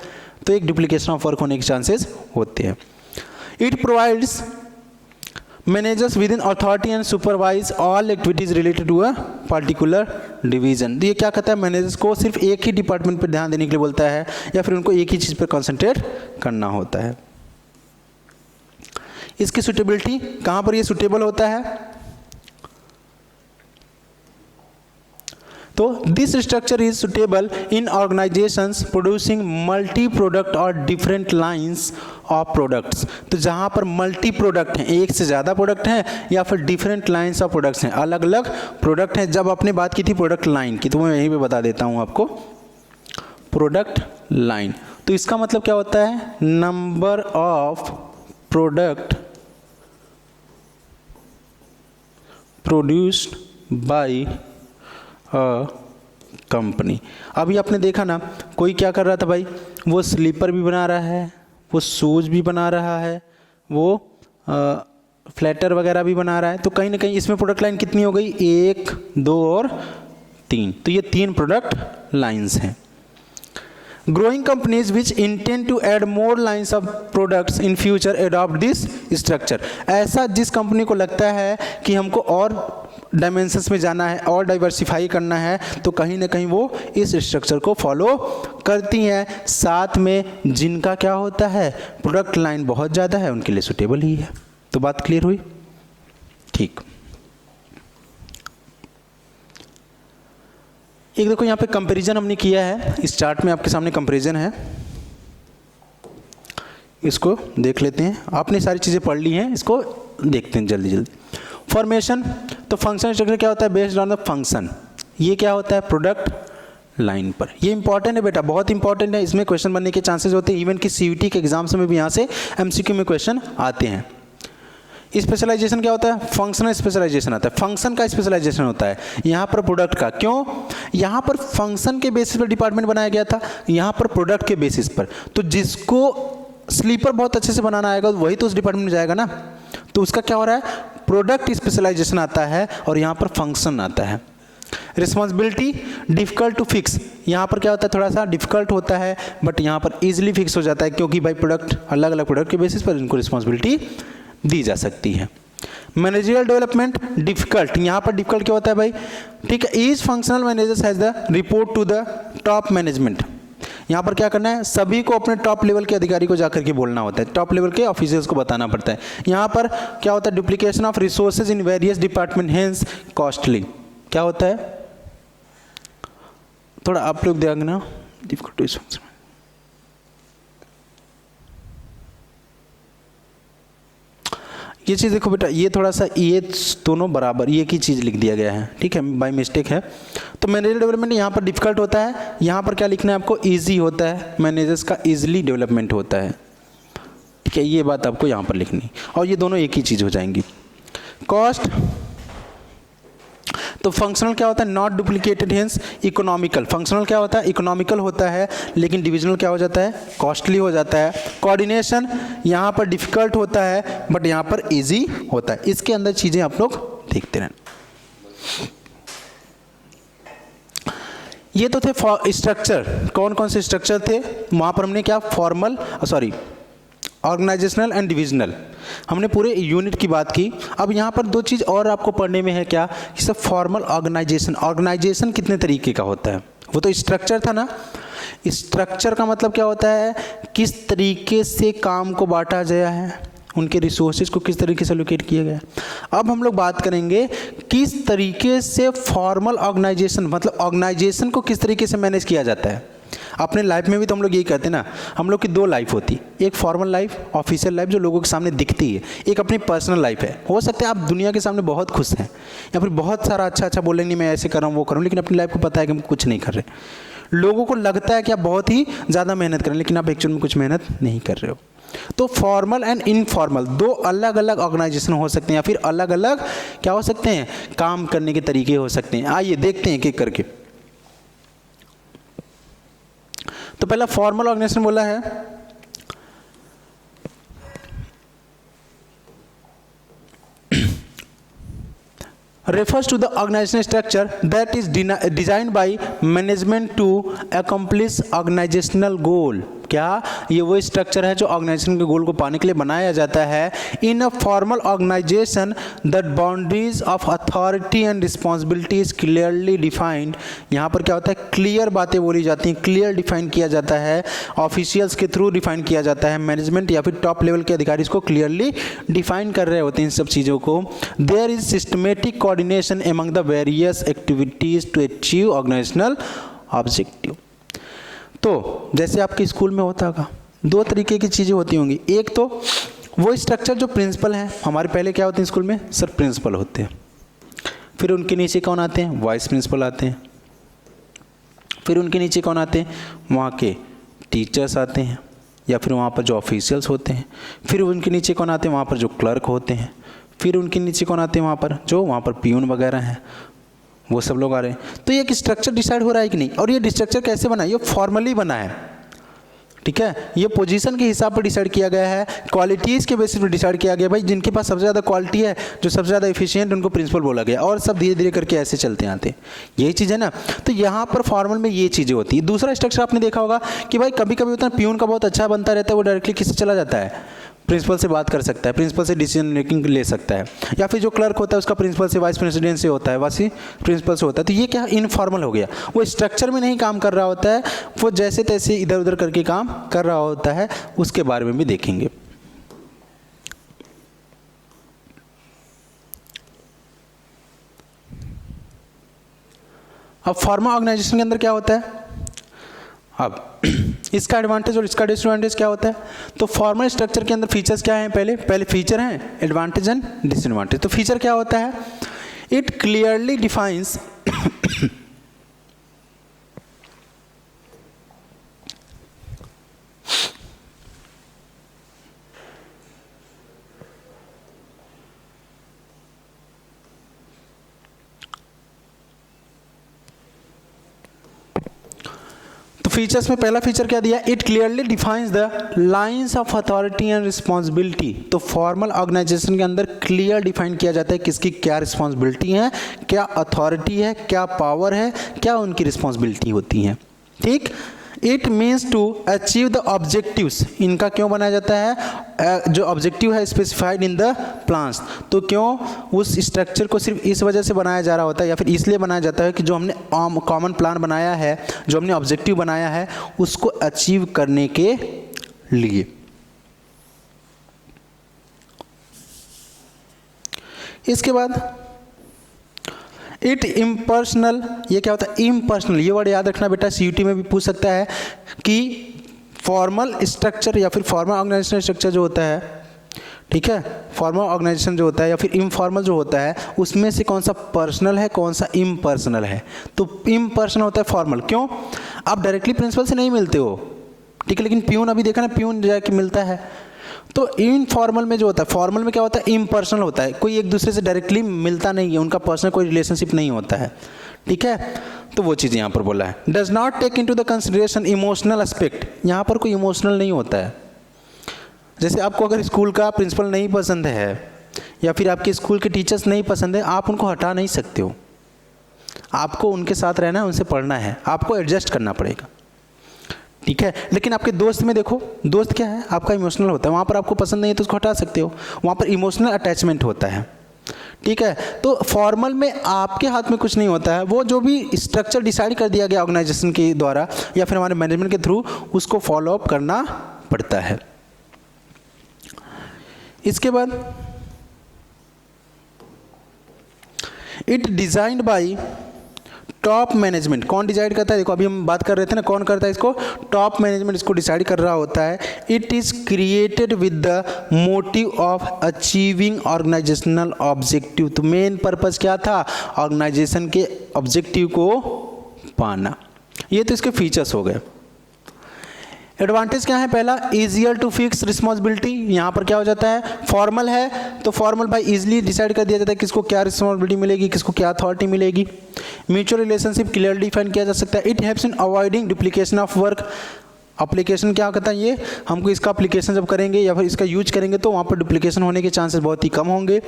तो एक डुप्लीकेशन ऑफ वर्क होने के चांसेस होते हैं। It provides managers with in authority and supervise all activities related to a particular division. तो ये क्या कहता है, मैनेजर्स को सिर्फ एक ही डिपार्टमेंट पर ध्यान देने के लिए बोलता है, या फिर उनको एक ही चीज़ पर कॉन्सेंट्रेट करना होता है। इसकी सुटेबिलिटी कहाँ पर ये सुटेबल होता है? तो this structure is suitable in organisations producing multi product और डिफरेंट लाइंस ऑफ प्रोडक्ट्स। तो जहाँ पर मल्टी प्रोडक्ट हैं, एक से ज़्यादा प्रोडक्ट हैं, या फिर डिफरेंट लाइंस ऑफ प्रोडक्ट्स हैं, अलग अलग प्रोडक्ट हैं। जब आपने बात की थी प्रोडक्ट लाइन की, तो मैं यहीं पे बता देता हूँ आपको, प्रोडक्ट लाइन। तो इसका मतलब क्या होता है? Number of product produced by company. अभी आपने देखा ना, कोई क्या कर रहा था भाई, वो स्लीपर भी बना रहा है, वो शूज़ भी बना रहा है, वो फ्लैटर वगैरह भी बना रहा है। तो कहीं ना कहीं इसमें प्रोडक्ट लाइन कितनी हो गई? 1, 2 और 3। तो ये 3 प्रोडक्ट लाइंस हैं। Growing companies which intend to add more lines of products in future adopt this structure. ऐसा जिस कंपनी को लगता है कि हमको और डायमेंशंस में जाना है और डाइवर्सिफाई करना है, तो कहीं ना कहीं वो इस स्ट्रक्चर को फॉलो करती हैं। साथ में जिनका क्या होता है, प्रोडक्ट लाइन बहुत ज़्यादा है, उनके लिए सुटेबल ही है। तो बात क्लियर हुई? ठीक। एक देखो यहाँ पे कंपैरिजन हमने किया है, इस चार्ट में आपके सामने कंपैरिजन है, इसको देख लेते हैं। आपने सारी चीज़ें पढ़ ली हैं, इसको देखते हैं जल्दी जल्दी। फॉर्मेशन, तो फंक्शन स्ट्रक्चर क्या होता है? Based on the function. ये क्या होता है? प्रोडक्ट लाइन पर। ये इंपॉर्टेंट है बेटा, बहुत इंपॉर्टेंट है, इसमें क्वेश्चन बनने के चांसेस होते हैं। इवन कि सीयूटी के एग्जाम्स में भी यहाँ से एमसीक्यू में क्वेश्चन आते हैं। स्पेशलाइजेशन क्या होता है? फंक्शनल स्पेशलाइजेशन आता है, फंक्शन का स्पेशलाइजेशन होता है, यहाँ पर प्रोडक्ट का। क्यों? यहाँ पर फंक्शन के बेसिस पर डिपार्टमेंट बनाया गया था, यहाँ पर प्रोडक्ट के बेसिस पर। तो जिसको स्लीपर बहुत अच्छे से बनाना आएगा वही तो उस डिपार्टमेंट में जाएगा ना। तो उसका क्या हो रहा है? प्रोडक्ट स्पेशलाइजेशन आता है और यहाँ पर फंक्शन आता है। रिस्पॉन्सिबिलिटी डिफिकल्ट टू फिक्स, यहाँ पर क्या होता है? थोड़ा सा डिफिकल्ट होता है, बट यहाँ पर इजीली फिक्स हो जाता है, क्योंकि भाई प्रोडक्ट अलग अलग प्रोडक्ट के बेसिस पर इनको रिस्पॉन्सिबिलिटी दी जा सकती है। मैनेजरियल डेवलपमेंट डिफिकल्ट, यहाँ पर डिफिकल्ट क्या होता है भाई? ठीक है, each functional managers has the report to the top management. यहाँ पर क्या करना है? सभी को अपने टॉप लेवल के अधिकारी को जाकर के बोलना होता है, टॉप लेवल के ऑफिसर्स को बताना पड़ता है। यहाँ पर क्या होता है? Duplication of resources in various department, hence costly. क्या होता है? थोड़ा आप लोग देखना, डिफिकल्ट। ये चीज़ देखो बेटा, ये थोड़ा सा, ये दोनों बराबर ये की चीज़ लिख दिया गया है, ठीक है, बाय मिस्टेक है। तो मैनेजर डेवलपमेंट यहाँ पर डिफिकल्ट होता है, यहाँ पर क्या लिखना है आपको? इजी होता है, मैनेजर्स का इजीली डेवलपमेंट होता है, ठीक है, ये बात आपको यहाँ पर लिखनी। और ये दोनों एक ही चीज़ हो जाएंगी। कॉस्ट, तो फंक्शनल क्या होता है? Not duplicated, hence economical. Functional क्या होता है? इकोनॉमिकल होता है, लेकिन डिविजनल क्या हो जाता है? कॉस्टली हो जाता है। कोऑर्डिनेशन यहाँ पर डिफिकल्ट होता है, बट यहाँ पर इजी होता है। इसके अंदर चीज़ें आप लोग देखते रहना। ये तो थे स्ट्रक्चर, कौन कौन से स्ट्रक्चर थे वहाँ पर हमने क्या? फॉर्मल, ऑर्गेनाइजेशनल एंड डिविजनल, हमने पूरे यूनिट की बात की। अब यहाँ पर दो चीज़ और आपको पढ़ने में है, क्या? कि सब फॉर्मल ऑर्गेनाइजेशन। ऑर्गेनाइजेशन कितने तरीके का होता है? वो तो स्ट्रक्चर था ना। स्ट्रक्चर का मतलब क्या होता है? किस तरीके से काम को बांटा गया है, उनके रिसोर्सेज को किस तरीके से लोकेट किया गया। अब हम लोग बात करेंगे किस तरीके से फॉर्मल ऑर्गेनाइजेशन, मतलब ऑर्गेनाइजेशन को किस तरीके से मैनेज किया जाता है। अपने लाइफ में भी तो हम लोग यही कहते हैं ना, हम लोग की दो लाइफ होती है, एक फॉर्मल लाइफ, ऑफिशियल लाइफ जो लोगों के सामने दिखती है, एक अपनी पर्सनल लाइफ है। हो सकता है आप दुनिया के सामने बहुत खुश हैं या फिर बहुत सारा अच्छा अच्छा बोलेंगे, मैं ऐसे कर रहा हूँ वो कर रहा हूँ, लेकिन अपनी लाइफ को पता है कि हम कुछ नहीं कर रहे। लोगों को लगता है कि आप बहुत ही ज़्यादा मेहनत करें, लेकिन आप एक्चुअल में कुछ मेहनत नहीं कर रहे हो। तो फॉर्मल एंड इनफॉर्मल दो अलग अलग ऑर्गेनाइजेशन हो सकते हैं, या फिर अलग अलग क्या हो सकते हैं? काम करने के तरीके हो सकते हैं। आइए देखते हैं एक एक करके। तो पहला फॉर्मल ऑर्गेनाइजेशन बोला है, refers to the organizational structure that is designed by management to accomplish organizational goal। क्या, ये वो स्ट्रक्चर है जो ऑर्गेनाइजेशन के गोल को पाने के लिए बनाया जाता है। In a formal organisation the boundaries of authority and responsibility is clearly defined. यहाँ पर क्या होता है, क्लियर बातें बोली जाती हैं, क्लियर डिफाइन किया जाता है, ऑफिशियल्स के थ्रू डिफाइन किया जाता है, मैनेजमेंट या फिर टॉप लेवल के अधिकारी इसको क्लियरली डिफाइन कर रहे होते हैं इन सब चीज़ों को। There is systematic coordination among the various activities to achieve organizational objective. तो जैसे आपके स्कूल में होता होगा, दो तरीके की चीज़ें होती होंगी। एक तो वो स्ट्रक्चर जो प्रिंसिपल हैं, हमारे पहले क्या होते हैं स्कूल में, सर प्रिंसिपल होते हैं, फिर उनके नीचे कौन आते हैं, वाइस प्रिंसिपल आते हैं, फिर उनके नीचे कौन आते हैं, वहाँ के टीचर्स आते हैं या फिर वहाँ पर जो ऑफिशियल्स होते हैं, फिर उनके नीचे कौन आते हैं, वहाँ पर जो क्लर्क होते हैं, फिर उनके नीचे कौन आते हैं, वहाँ पर पियून वगैरह हैं, वो सब लोग आ रहे हैं। तो ये एक स्ट्रक्चर डिसाइड हो रहा है कि नहीं, और ये स्ट्रक्चर कैसे बना है, ये फॉर्मली बना है, ठीक है। ये पोजीशन के हिसाब पर डिसाइड किया गया है, क्वालिटीज़ के बेसिस पर डिसाइड किया गया, भाई जिनके पास सबसे ज़्यादा क्वालिटी है, जो सबसे ज़्यादा एफिशिएंट, उनको प्रिंसिपल बोला गया, और सब धीरे धीरे करके ऐसे चलते आते हैं, यही चीज़ है ना। तो यहाँ पर फॉर्मल में ये चीज़ें होती है। दूसरा स्ट्रक्चर आपने देखा होगा कि भाई कभी कभी होता है पियून का बहुत अच्छा बनता रहता है, वो डायरेक्टली किससे चला जाता है, प्रिंसिपल से बात कर सकता है, प्रिंसिपल से डिसीजन मेकिंग ले सकता है, या फिर जो क्लर्क होता है उसका प्रिंसिपल से, वाइस प्रेसिडेंट से होता है, वासी प्रिंसिपल से होता है। तो ये क्या इनफॉर्मल हो गया, वो स्ट्रक्चर में नहीं काम कर रहा होता है, वो जैसे तैसे इधर उधर करके काम कर रहा होता है, उसके बारे में भी देखेंगे। अब फॉर्मल ऑर्गेनाइजेशन के अंदर क्या होता है, अब इसका एडवांटेज और इसका डिसएडवांटेज क्या होता है। तो फॉर्मल स्ट्रक्चर के अंदर फीचर्स क्या हैं, पहले फीचर हैं एडवांटेज एंड डिसएडवांटेज। तो फीचर क्या होता है, इट क्लियरली डिफाइंस फीचर्स में पहला फीचर क्या दिया, it clearly defines the lines of authority and responsibility. तो फॉर्मल ऑर्गेनाइजेशन के अंदर क्लियर डिफाइन किया जाता है किसकी क्या रिस्पॉन्सिबिलिटी है, क्या अथॉरिटी है, क्या पावर है, क्या उनकी रिस्पॉन्सिबिलिटी होती है, ठीक। It means to achieve the objectives, इनका क्यों बनाया जाता है, जो ऑब्जेक्टिव है स्पेसिफाइड इन द प्लान्स। तो क्यों उस स्ट्रक्चर को सिर्फ इस वजह से बनाया जा रहा होता है, या फिर इसलिए बनाया जाता है कि जो हमने कॉमन प्लान बनाया है, जो हमने ऑब्जेक्टिव बनाया है, उसको अचीव करने के लिए। इसके बाद इट इम्पर्सनल, ये क्या होता है, इम्पर्सनल, ये वर्ड याद रखना बेटा, सीयूटी में भी पूछ सकता है कि फॉर्मल स्ट्रक्चर या फिर फॉर्मल ऑर्गेनाइजेशन स्ट्रक्चर जो होता है, ठीक है, फॉर्मल ऑर्गेनाइजेशन जो होता है या फिर इनफॉर्मल जो होता है, उसमें से कौन सा पर्सनल है, कौन सा इम्पर्सनल है। तो इम्पर्सनल होता है फॉर्मल, क्यों, आप डायरेक्टली प्रिंसिपल से नहीं मिलते हो, ठीक है, लेकिन प्यून अभी देखा ना, प्यून जाके मिलता है। तो इनफॉर्मल में जो होता है, फॉर्मल में क्या होता है, इम्पर्सनल होता है, कोई एक दूसरे से डायरेक्टली मिलता नहीं है, उनका पर्सनल कोई रिलेशनशिप नहीं होता है, ठीक है। तो वो चीज़ यहाँ पर बोला है, does not take into the consideration emotional aspect, यहाँ पर कोई इमोशनल नहीं होता है। जैसे आपको अगर स्कूल का प्रिंसिपल नहीं पसंद है या फिर आपके स्कूल के टीचर्स नहीं पसंद है, आप उनको हटा नहीं सकते हो, आपको उनके साथ रहना है, उनसे पढ़ना है, आपको एडजस्ट करना पड़ेगा, ठीक है। लेकिन आपके दोस्त में देखो, दोस्त क्या है, आपका इमोशनल होता है, वहाँ पर आपको पसंद नहीं है तो उसको हटा सकते हो, वहाँ पर इमोशनल अटैचमेंट होता है, ठीक है। तो फॉर्मल में आपके हाथ में कुछ नहीं होता है, वो जो भी स्ट्रक्चर डिसाइड कर दिया गया ऑर्गेनाइजेशन के द्वारा या फिर हमारे मैनेजमेंट के थ्रू, उसको फॉलो अप करना पड़ता है। इसके बाद it designed bye top management, कौन डिसाइड करता है, देखो अभी हम बात कर रहे थे ना, कौन करता है इसको, टॉप मैनेजमेंट इसको डिसाइड कर रहा होता है। It is created with the motive of achieving organisational objective. तो मेन पर्पस क्या था, ऑर्गेनाइजेशन के ऑब्जेक्टिव को पाना। ये तो इसके फीचर्स हो गए। एडवांटेज क्या है, पहला इजियर टू फिक्स रिस्पॉन्सिबिलिटी, यहाँ पर क्या हो जाता है, फॉर्मल है तो फॉर्मल बाय इजीली डिसाइड कर दिया जाता है किसको क्या रिस्पॉन्सिबिलिटी मिलेगी, किसको क्या अथॉरिटी मिलेगी। म्यूचुअल रिलेशनशिप क्लियरली डिफाइन किया जा सकता है। It helps in avoiding duplication of work, application क्या कहता है, ये हमको इसका एप्लीकेशन जब करेंगे या फिर इसका यूज करेंगे तो वहाँ पर डुप्लीकेशन होने के चांसेस बहुत ही कम होंगे।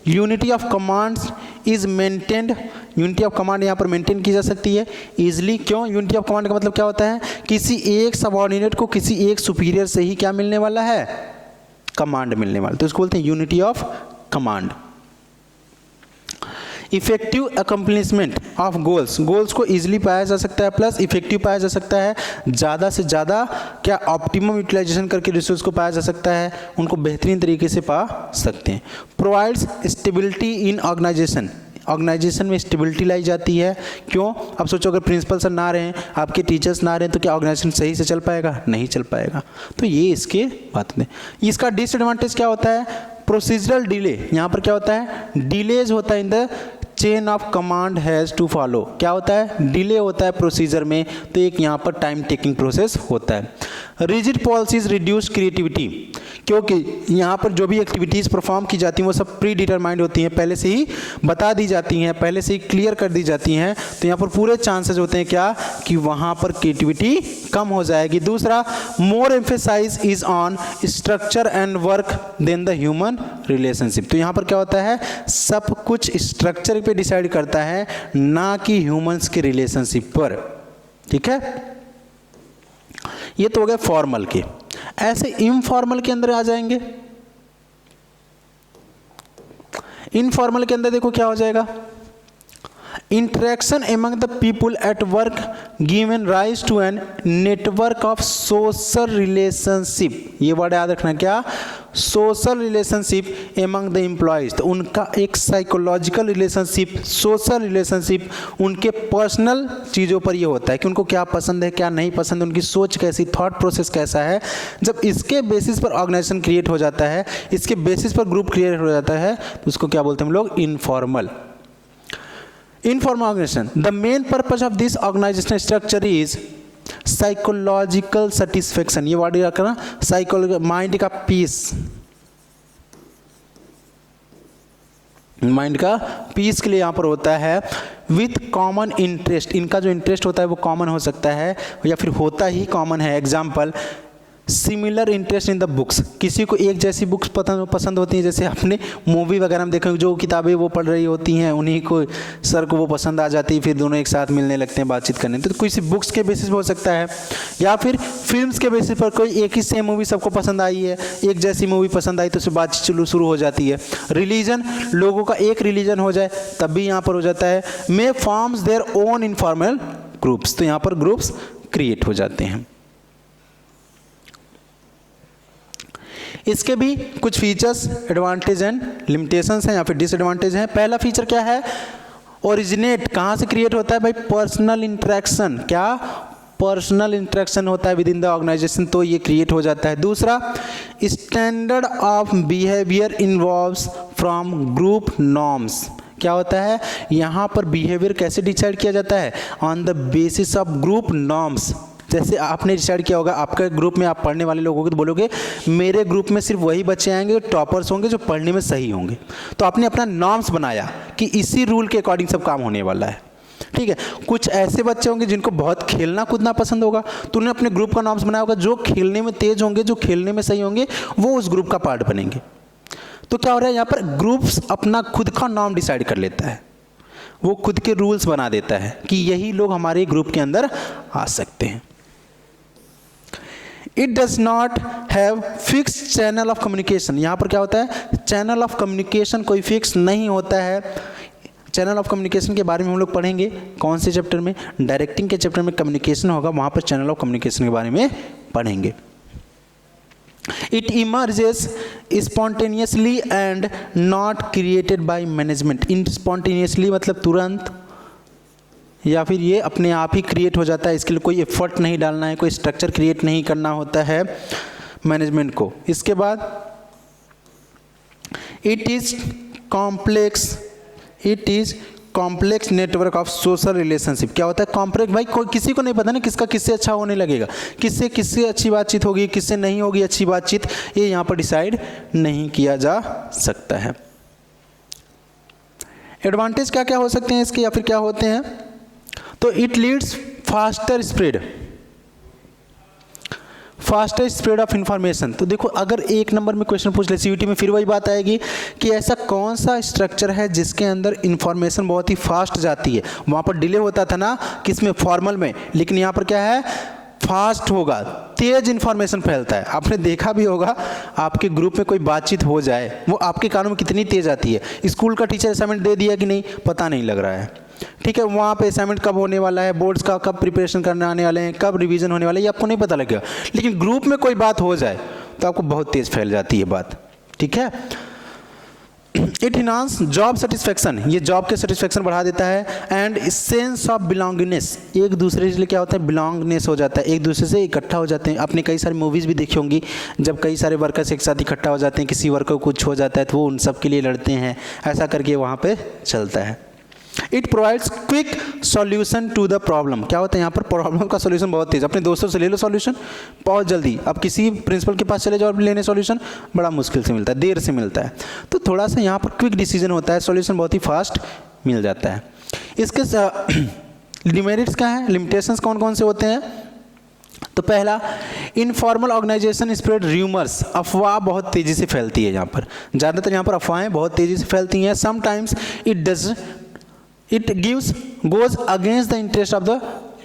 Unity of commands is maintained, unity of command यहाँ पर मेंटेन की जा सकती है ईजिली। क्यों? यूनिटी ऑफ कमांड का मतलब क्या होता है, किसी एक सबऑर्डिनेट को किसी एक सुपीरियर से ही क्या मिलने वाला है, कमांड मिलने वाला, तो इसको बोलते हैं unity of command. Effective accomplishment of goals, goals को इजीली पाया जा सकता है, प्लस इफेक्टिव पाया जा सकता है, ज़्यादा से ज़्यादा क्या ऑप्टिमम यूटिलाइजेशन करके रिसोर्स को पाया जा सकता है, उनको बेहतरीन तरीके से पा सकते हैं। Provides stability in organisation, organisation में स्टेबिलिटी लाई जाती है। क्यों? अब सोचो अगर प्रिंसिपल सर ना रहें, आपके टीचर्स ना रहें, तो क्या ऑर्गेनाइजेशन सही से चल पाएगा? नहीं चल पाएगा। तो ये इसके बात में। इसका डिसएडवांटेज क्या होता है, प्रोसीजरल डिले, यहाँ पर क्या होता है, डिलेज होता है in the chain of command has to follow, क्या होता है, डिले होता है प्रोसीजर में, तो एक यहाँ पर टाइम टेकिंग प्रोसेस होता है। रिजिड पॉलिसीज रिड्यूस क्रिएटिविटी, क्योंकि यहाँ पर जो भी एक्टिविटीज़ परफॉर्म की जाती हैं वो सब प्री डिटरमाइंड होती हैं, पहले से ही बता दी जाती हैं, पहले से ही क्लियर कर दी जाती हैं, तो यहाँ पर पूरे चांसेस होते हैं क्या, कि वहाँ पर क्रिएटिविटी कम हो जाएगी। दूसरा, more emphasise is on structure and work than the human relationship, तो यहाँ पर क्या होता है, सब कुछ स्ट्रक्चर पे डिसाइड करता है, ना कि ह्यूमंस के रिलेशनशिप पर। ठीक है, ये तो हो गए फॉर्मल के। ऐसे इनफॉर्मल के अंदर आ जाएंगे। इनफॉर्मल के अंदर देखो क्या हो जाएगा, interaction among the people at work given rise to an network of social relationship, ये वर्ड याद रखना, क्या, social relationship among the employees, तो उनका एक साइकोलॉजिकल रिलेशनशिप, सोशल रिलेशनशिप, उनके पर्सनल चीज़ों पर ये होता है कि उनको क्या पसंद है, क्या नहीं पसंद, उनकी सोच कैसी, थॉट प्रोसेस कैसा है। जब इसके बेसिस पर ऑर्गेनाइजेशन क्रिएट हो जाता है, इसके बेसिस पर ग्रुप क्रिएट हो जाता है, तो उसको क्या बोलते हैं हम लोग, informal. Informal organization. The main purpose of this organizational structure is psychological satisfaction. ये वर्ड याद करना, साइकोलॉजी, माइंड का पीस, माइंड का पीस के लिए यहाँ पर होता है। विथ कॉमन इंटरेस्ट, इनका जो इंटरेस्ट होता है वो कॉमन हो सकता है या फिर होता ही कॉमन है। Example, similar interest in the books, किसी को एक जैसी बुक्स पसंद होती हैं, जैसे आपने मूवी वगैरह में देखा, जो किताबें वो पढ़ रही होती हैं उन्हीं को सर को वो पसंद आ जाती है, फिर दोनों एक साथ मिलने लगते हैं, बातचीत करने। तो किसी बुक्स के बेसिस पर हो सकता है, या फिर फिल्म्स के बेसिस पर कोई एक ही सेम मूवी सबको पसंद आई है, एक जैसी मूवी पसंद आई तो उससे बातचीत शुरू हो जाती है। रिलीजन, लोगों का एक रिलीजन हो जाए तब भी यहाँ पर हो जाता है। May forms their own informal groups, तो यहाँ पर ग्रुप्स क्रिएट हो जाते हैं। इसके भी कुछ फीचर्स, एडवांटेज एंड लिमिटेशंस हैं या फिर डिसएडवांटेज हैं। पहला फीचर क्या है, ओरिजिनेट, कहाँ से क्रिएट होता है भाई, पर्सनल इंटरेक्शन, क्या, पर्सनल इंटरेक्शन होता है विद इन द ऑर्गेनाइजेशन, तो ये क्रिएट हो जाता है। दूसरा, standard of behaviour involves from group norms, क्या होता है, यहाँ पर बिहेवियर कैसे डिसाइड किया जाता है, on the basis of group norms. जैसे आपने डिसाइड किया होगा, आपके ग्रुप में आप पढ़ने वाले लोग होंगे तो बोलोगे मेरे ग्रुप में सिर्फ वही बच्चे आएंगे जो टॉपर्स होंगे, जो पढ़ने में सही होंगे, तो आपने अपना नॉर्म्स बनाया कि इसी रूल के अकॉर्डिंग सब काम होने वाला है। ठीक है, कुछ ऐसे बच्चे होंगे जिनको बहुत खेलना कूदना पसंद होगा, तो उन्हें अपने ग्रुप का नॉर्म्स बनाया होगा, जो खेलने में तेज होंगे, जो खेलने में सही होंगे, वो उस ग्रुप का पार्ट बनेंगे। तो क्या हो रहा है यहाँ पर, ग्रुप्स अपना खुद का नॉर्म डिसाइड कर लेता है, वो खुद के रूल्स बना देता है कि यही लोग हमारे ग्रुप के अंदर आ सकते हैं। It does not have fix channel of communication, यहाँ पर क्या होता है, चैनल ऑफ कम्युनिकेशन कोई फिक्स नहीं होता है। चैनल ऑफ कम्युनिकेशन के बारे में हम लोग पढ़ेंगे कौन से चैप्टर में, डायरेक्टिंग के चैप्टर में कम्युनिकेशन होगा, वहाँ पर चैनल ऑफ कम्युनिकेशन के बारे में पढ़ेंगे। It emerges spontaneously and not created by management, spontaneously मतलब तुरंत, या फिर ये अपने आप ही क्रिएट हो जाता है, इसके लिए कोई एफर्ट नहीं डालना है, कोई स्ट्रक्चर क्रिएट नहीं करना होता है मैनेजमेंट को। इसके बाद it is complex network of social relationship, क्या होता है कॉम्प्लेक्स, भाई कोई किसी को नहीं पता ना किसका किससे अच्छा होने लगेगा, किससे अच्छी बातचीत होगी, किससे नहीं होगी अच्छी बातचीत, ये यहाँ पर डिसाइड नहीं किया जा सकता है। एडवांटेज क्या क्या हो सकते हैं इसके, या फिर क्या होते हैं, तो it leads faster spread, fastest spread of information. तो देखो अगर एक नंबर में क्वेश्चन पूछ ले सीयूटी में, फिर वही बात आएगी कि ऐसा कौन सा स्ट्रक्चर है जिसके अंदर इन्फॉर्मेशन बहुत ही फास्ट जाती है। वहाँ पर डिले होता था ना किसमें, फॉर्मल में, लेकिन यहाँ पर क्या है, फास्ट होगा, तेज इन्फॉर्मेशन फैलता है। आपने देखा भी होगा आपके ग्रुप में कोई बातचीत हो जाए, वो आपके कानों में कितनी तेज आती है। स्कूल का टीचर असाइनमेंट दे दिया कि नहीं पता नहीं लग रहा है, ठीक है, वहाँ पे असाइनमेंट कब होने वाला है, बोर्ड्स का कब प्रिपरेशन करने आने वाले हैं, कब रिवीजन होने वाला है, ये आपको नहीं पता लगेगा। लेकिन ग्रुप में कोई बात हो जाए तो आपको बहुत तेज फैल जाती है बात, ठीक है। इट इनहांस जॉब सेटिस्फैक्शन, ये जॉब के सेटिस्फैक्शन बढ़ा देता है। एंड सेंस ऑफ बिलोंगिंगनेस, एक दूसरे से क्या होता है, बिलोंगनेस हो जाता है, एक दूसरे से इकट्ठा हो जाते हैं। आपने कई सारी मूवीज़ भी देखी होंगी, जब कई सारे वर्कर्स एक साथ इकट्ठा हो जाते हैं, किसी वर्कर को कुछ हो जाता है तो वो उन सब के लिए लड़ते हैं, ऐसा करके वहाँ पे चलता है। It provides quick solution to the problem, क्या होता है यहाँ पर, प्रॉब्लम का सॉल्यूशन बहुत तेज, अपने दोस्तों से ले लो सॉल्यूशन बहुत जल्दी। अब किसी प्रिंसिपल के पास चले जाओ लेने सॉल्यूशन, बड़ा मुश्किल से मिलता है, देर से मिलता है। तो थोड़ा सा यहाँ पर क्विक डिसीजन होता है, सॉल्यूशन बहुत ही फास्ट मिल जाता है। इसके डिमेरिट्स क्या हैं, लिमिटेशंस कौन कौन से होते हैं। तो पहला, इनफॉर्मल ऑर्गेनाइजेशन स्प्रेड र्यूमर्स, अफवाह बहुत तेज़ी से फैलती है यहाँ पर, ज़्यादातर यहाँ पर अफवाहें बहुत तेज़ी से फैलती हैं। Sometimes it goes against the interest of the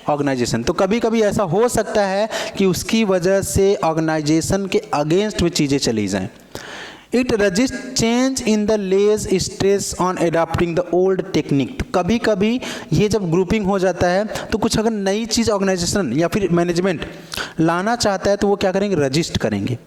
organisation, तो कभी कभी ऐसा हो सकता है कि उसकी वजह से ऑर्गेनाइजेशन के अगेंस्ट में चीज़ें चली जाएं। It resist change in the lays stress on adapting the old technique, तो कभी कभी ये जब ग्रुपिंग हो जाता है तो कुछ अगर नई चीज़ ऑर्गेनाइजेशन या फिर मैनेजमेंट लाना चाहता है तो वो क्या करेंगे, रजिस्ट करेंगे,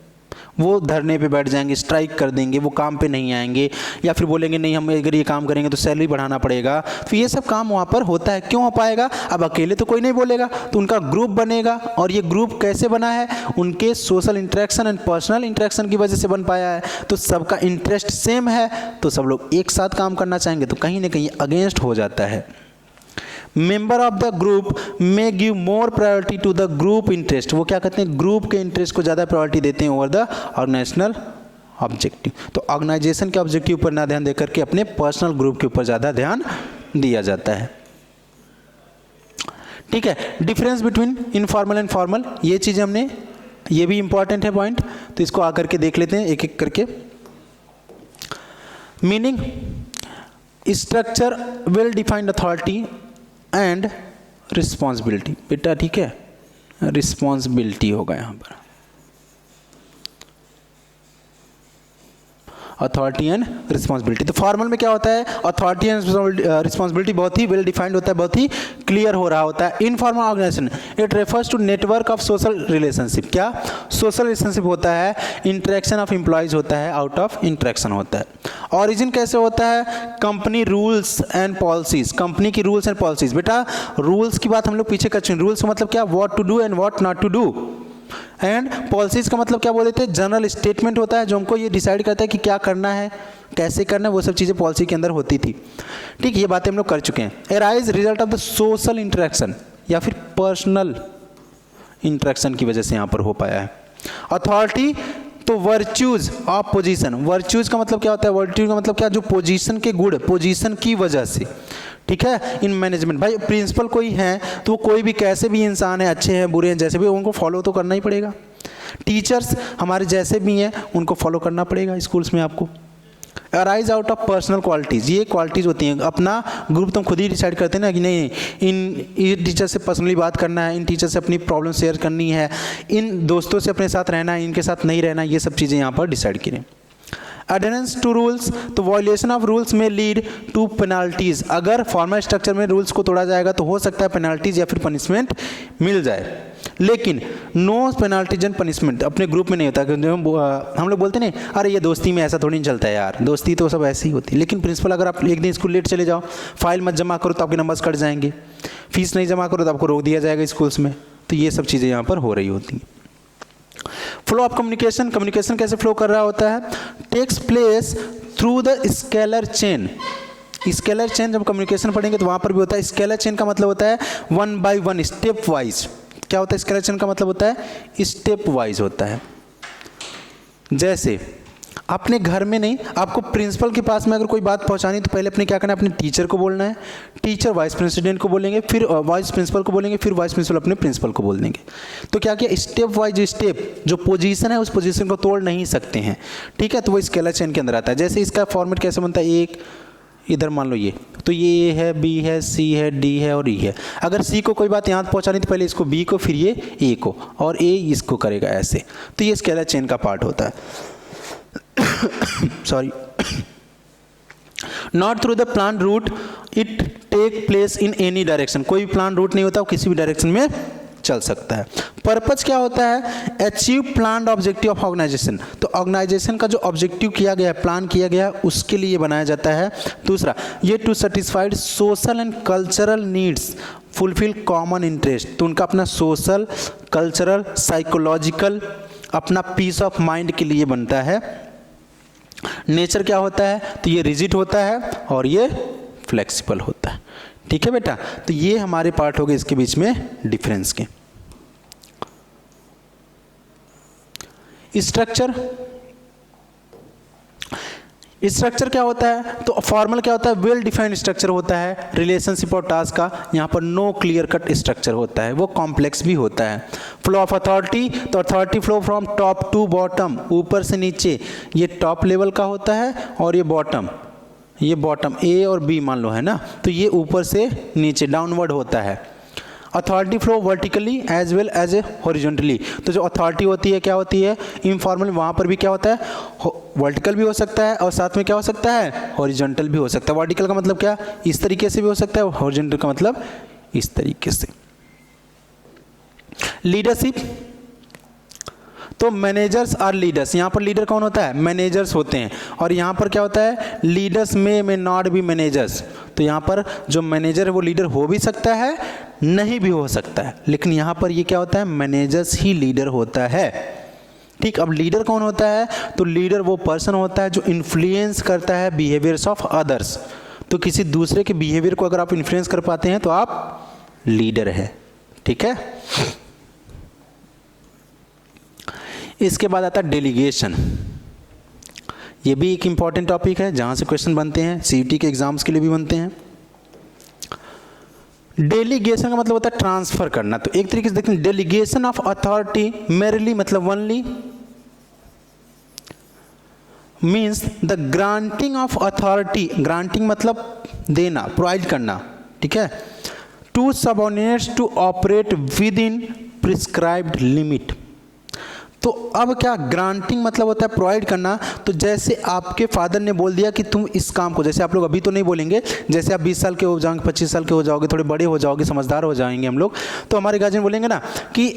वो धरने पे बैठ जाएंगे, स्ट्राइक कर देंगे, वो काम पे नहीं आएंगे, या फिर बोलेंगे नहीं हम अगर ये काम करेंगे तो सैलरी बढ़ाना पड़ेगा। तो ये सब काम वहाँ पर होता है। क्यों हो पाएगा, अब अकेले तो कोई नहीं बोलेगा, तो उनका ग्रुप बनेगा, और ये ग्रुप कैसे बना है, उनके social interaction and personal interaction की वजह से बन पाया है। तो सबका इंटरेस्ट सेम है तो सब लोग एक साथ काम करना चाहेंगे, तो कहीं ना कहीं अगेंस्ट हो जाता है। Member of the group may give more priority to the group interest, वो क्या कहते हैं, ग्रुप के इंटरेस्ट को ज़्यादा प्रायोरिटी देते हैं ओवर द ऑर्गेनाइजेशनल ऑब्जेक्टिव। तो ऑर्गेनाइजेशन के ऑब्जेक्टिव पर ना ध्यान देकर के अपने पर्सनल ग्रुप के ऊपर ज़्यादा ध्यान दिया जाता है, ठीक है। Difference between informal and formal, ये चीज़ हमने, ये भी इंपॉर्टेंट है पॉइंट, तो इसको आकर के देख लेते हैं एक एक करके। Meaning, structure well defined authority and responsibility, बेटा ठीक है, रिस्पॉन्सिबिलिटी होगा यहाँ पर, अथॉरिटी एंड रिस्पॉन्सिबिलिटी। तो फॉर्मल में क्या होता है, अथॉरिटी एंड रिस्पॉन्सिबिलिटी बहुत ही वेल डिफाइंड होता है, बहुत ही क्लियर हो रहा होता है। Informal organisation, it refers to network of social relationship, क्या सोशल रिलेशनशिप होता है, इंटरेक्शन ऑफ एम्प्लॉयज होता है, आउट ऑफ इंटरेक्शन होता है। ऑरिजिन कैसे होता है, company rules and policies, company की रूल्स एंड पॉलिसीज। बेटा रूल्स की बात हम लोग पीछे कर चुके हैं, रूल्स का मतलब क्या, what to do and what not to do, and policies का मतलब क्या बोल देते हैं, जनरल स्टेटमेंट होता है जो हमको ये डिसाइड करता है कि क्या करना है, कैसे करना है, वो सब चीज़ें पॉलिसी के अंदर होती थी, ठीक, ये बातें हम लोग कर चुके हैं। Arise result of the social interaction या फिर पर्सनल इंटरेक्शन की वजह से यहाँ पर हो पाया है। अथॉरिटी, तो वर्च्यूज ऑफ पोजीशन, वर्च्यूज का मतलब क्या होता है, वर्च्यूज का मतलब क्या, जो पोजीशन के गुण, पोजीशन की वजह से, ठीक है। इन मैनेजमेंट, भाई प्रिंसिपल कोई है तो वो कोई भी कैसे भी इंसान है, अच्छे हैं बुरे हैं जैसे भी, उनको फॉलो तो करना ही पड़ेगा। टीचर्स हमारे जैसे भी हैं उनको फॉलो करना पड़ेगा स्कूल्स में आपको। Arise out of personal qualities, ये क्वालिटीज़ होती हैं, अपना ग्रुप तुम खुद ही डिसाइड करते हैं ना कि नहीं इन टीचर से पर्सनली बात करना है, इन टीचर से अपनी प्रॉब्लम शेयर करनी है, इन दोस्तों से अपने साथ रहना है, इनके साथ नहीं रहना, ये सब चीज़ें यहाँ पर डिसाइड करें। अडेरेंस टू रूल्स, तो वायलेशन ऑफ रूल्स में लीड टू पेनाल्टीज, अगर फॉर्मल स्ट्रक्चर में रूल्स को तोड़ा जाएगा तो हो सकता है पेनाल्टीज या फिर पनिशमेंट मिल जाए, लेकिन नो पेनाल्टीज एंड पनिशमेंट अपने ग्रुप में नहीं होता। हम लोग बोलते नहीं अरे ये दोस्ती में ऐसा थोड़ी नहीं चलता है यार, दोस्ती तो सब ऐसी ही होती है, लेकिन प्रिंसिपल अगर आप एक दिन स्कूल लेट चले जाओ, फाइल मत जमा करो तो आपके नंबर्स कट जाएंगे, फीस नहीं जमा करो तो आपको रोक दिया जाएगा स्कूल्स में, तो ये सब चीज़ें यहाँ पर हो रही होती हैं। फ्लो ऑफ कम्युनिकेशन, कम्युनिकेशन कैसे फ्लो कर रहा होता है, takes place through the scalar chain. Scalar chain जब कम्युनिकेशन पढ़ेंगे तो वहाँ पर भी होता है। स्केलर चेन का मतलब होता है 1 by 1 स्टेप वाइज। क्या होता है स्केलर चेन का मतलब होता है स्टेप वाइज होता है। जैसे अपने घर में नहीं, आपको प्रिंसिपल के पास में अगर कोई बात पहुंचानी तो पहले अपने क्या करना है, अपने टीचर को बोलना है, टीचर वाइस प्रेसिडेंट को बोलेंगे, फिर वाइस प्रिंसिपल को बोलेंगे, फिर वाइस प्रिंसिपल अपने प्रिंसिपल को बोल देंगे। तो क्या किया, स्टेप वाइज स्टेप जो पोजीशन है उस पोजीशन को तोड़ नहीं सकते हैं, ठीक है। तो वो स्केलर चेन के अंदर आता है। जैसे इसका फॉर्मेट कैसे बनता है, एक इधर मान लो ये, तो ये है, बी है, सी है, डी है और ई है। अगर सी को कोई बात यहाँ पहुँचानी तो पहले इसको बी को, फिर ये ए को, और ए इसको करेगा ऐसे। तो ये स्केलर चेन का पार्ट होता है। Sorry, not through the plan route it take place in any direction. कोई भी प्लान रूट नहीं होता, वो किसी भी डायरेक्शन में चल सकता है। पर्पज क्या होता है, achieve plan objective of organisation. तो ऑर्गेनाइजेशन का जो ऑब्जेक्टिव किया गया है, प्लान किया गया है, उसके लिए बनाया जाता है। दूसरा, ये to satisfied social and cultural needs, fulfil common interest. तो उनका अपना सोशल, कल्चरल, साइकोलॉजिकल, अपना पीस ऑफ माइंड के लिए बनता है। नेचर क्या होता है, तो ये रिजिड होता है और ये फ्लेक्सिबल होता है, ठीक है बेटा। तो ये हमारे पार्ट हो गए इसके बीच में डिफरेंस के। स्ट्रक्चर, स्ट्रक्चर क्या होता है, तो फॉर्मल क्या होता है, वेल डिफाइंड स्ट्रक्चर होता है रिलेशनशिप और टास्क का। यहाँ पर नो क्लियर कट स्ट्रक्चर होता है, वो कॉम्प्लेक्स भी होता है। फ्लो ऑफ अथॉरिटी, तो authority flow from top to bottom, ऊपर से नीचे। ये टॉप लेवल का होता है और ये बॉटम ए और बी मान लो है ना, तो ये ऊपर से नीचे डाउनवर्ड होता है। Authority flow vertically as well as a horizontally. तो जो अथॉरिटी होती है क्या होती है, इनफॉर्मल, वहाँ पर भी क्या होता है, वर्टिकल भी हो सकता है और साथ में क्या हो सकता है, हॉरिजॉन्टल भी हो सकता है। वर्टिकल का मतलब क्या, इस तरीके से भी हो सकता है, हॉरिजॉन्टल का मतलब इस तरीके से। लीडरशिप, तो मैनेजर्स आर लीडर्स। यहाँ पर लीडर कौन होता है, मैनेजर्स होते हैं। और यहाँ पर क्या होता है, लीडर्स में नॉट बी मैनेजर्स। तो यहाँ पर जो मैनेजर है वो लीडर हो भी सकता है, नहीं भी हो सकता है, लेकिन यहाँ पर ये क्या होता है, मैनेजर्स ही लीडर होता है, ठीक। अब लीडर कौन होता है, तो लीडर वो पर्सन होता है जो इन्फ्लुएंस करता है बिहेवियर्स ऑफ अदर्स। तो किसी दूसरे के बिहेवियर को अगर आप इन्फ्लुएंस कर पाते हैं तो आप लीडर है, ठीक है। इसके बाद आता है डेलीगेशन। ये भी एक इंपॉर्टेंट टॉपिक है जहाँ से क्वेश्चन बनते हैं, सीईटी के एग्जाम्स के लिए भी बनते हैं। डेलीगेशन का मतलब होता है ट्रांसफर करना। तो एक तरीके से देखते हैं, डेलीगेशन ऑफ अथॉरिटी मेरली मतलब only means the granting of authority, granting मतलब देना, प्रोवाइड करना, ठीक है, to subordinates to operate within prescribed limit. तो अब क्या, ग्रांटिंग मतलब होता है प्रोवाइड करना। तो जैसे आपके फादर ने बोल दिया कि तुम इस काम को, जैसे आप लोग अभी तो नहीं बोलेंगे, जैसे आप 20 साल के हो जाओगे, 25 साल के हो जाओगे, थोड़े बड़े हो जाओगे, समझदार हो जाएंगे हम लोग, तो हमारे गार्जियन बोलेंगे ना कि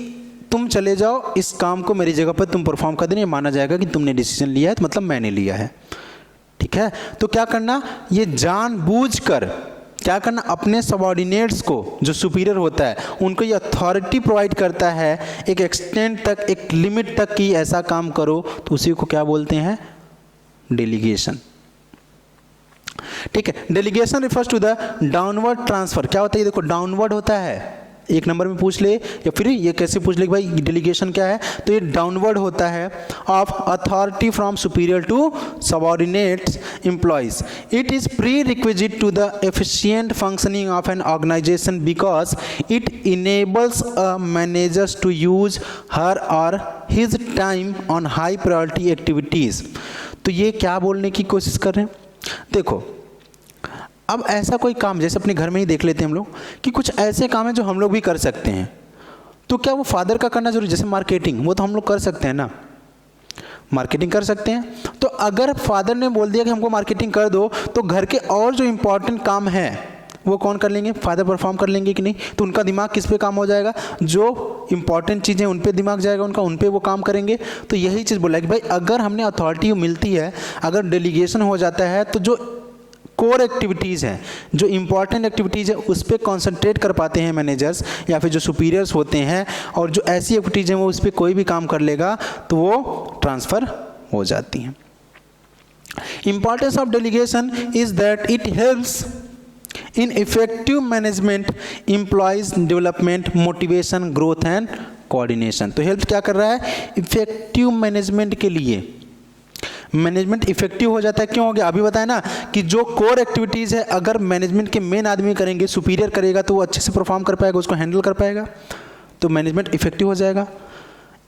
तुम चले जाओ, इस काम को मेरी जगह पर तुम परफॉर्म कर देना, ये माना जाएगा कि तुमने डिसीजन लिया है, तो मतलब मैंने लिया है, ठीक है। तो क्या करना, ये जानबूझकर क्या करना, अपने सबऑर्डिनेट्स को, जो सुपीरियर होता है, उनको ये अथॉरिटी प्रोवाइड करता है एक एक्सटेंट तक, एक लिमिट तक कि ऐसा काम करो, तो उसी को क्या बोलते हैं, डेलीगेशन, ठीक है। Delegation refers to the downward transfer. क्या होता है, ये देखो डाउनवर्ड होता है, एक नंबर में पूछ ले, या फिर ये कैसे पूछ ले कि भाई डेलीगेशन क्या है, तो ये डाउनवर्ड होता है of authority from superior to subordinates employees. It is prerequisite to the efficient functioning of an organisation because it enables a managers to use her or his time on high priority activities. तो ये क्या बोलने की कोशिश कर रहे हैं, देखो अब ऐसा कोई काम, जैसे अपने घर में ही देख लेते हैं हम लोग कि कुछ ऐसे काम हैं जो हम लोग भी कर सकते हैं, तो क्या वो फादर का करना जरूरी, जैसे मार्केटिंग, वो तो हम लोग कर सकते हैं ना, मार्केटिंग कर सकते हैं। तो अगर फादर ने बोल दिया कि हमको मार्केटिंग कर दो, तो घर के और जो इम्पोर्टेंट काम है वो कौन कर लेंगे, फादर परफॉर्म कर लेंगे कि नहीं। तो उनका दिमाग किस पे काम हो जाएगा, जो इंपॉर्टेंट चीज़ें उन पे दिमाग जाएगा उनका, उन पे वो काम करेंगे। तो यही चीज़ बोला कि भाई अगर हमने अथॉरिटी मिलती है, अगर डेलीगेशन हो जाता है, तो जो कोर एक्टिविटीज़ हैं, जो इंपॉर्टेंट एक्टिविटीज़ है, उस पर कॉन्सेंट्रेट कर पाते हैं मैनेजर्स या फिर जो सुपीरियर्स होते हैं, और जो ऐसी एक्टिविटीज़ हैं वो उस पर कोई भी काम कर लेगा तो वो ट्रांसफ़र हो जाती हैं। Importance of delegation is that it helps in effective management, employees development, motivation, growth and coordination. तो हेल्प क्या कर रहा है, इफेक्टिव मैनेजमेंट के लिए, मैनेजमेंट इफेक्टिव हो जाता है। क्यों हो गया? अभी बताया ना कि जो कोर एक्टिविटीज़ है अगर मैनेजमेंट के मेन आदमी करेंगे, सुपीरियर करेगा, तो वो अच्छे से परफॉर्म कर पाएगा, उसको हैंडल कर पाएगा, तो मैनेजमेंट इफेक्टिव हो जाएगा।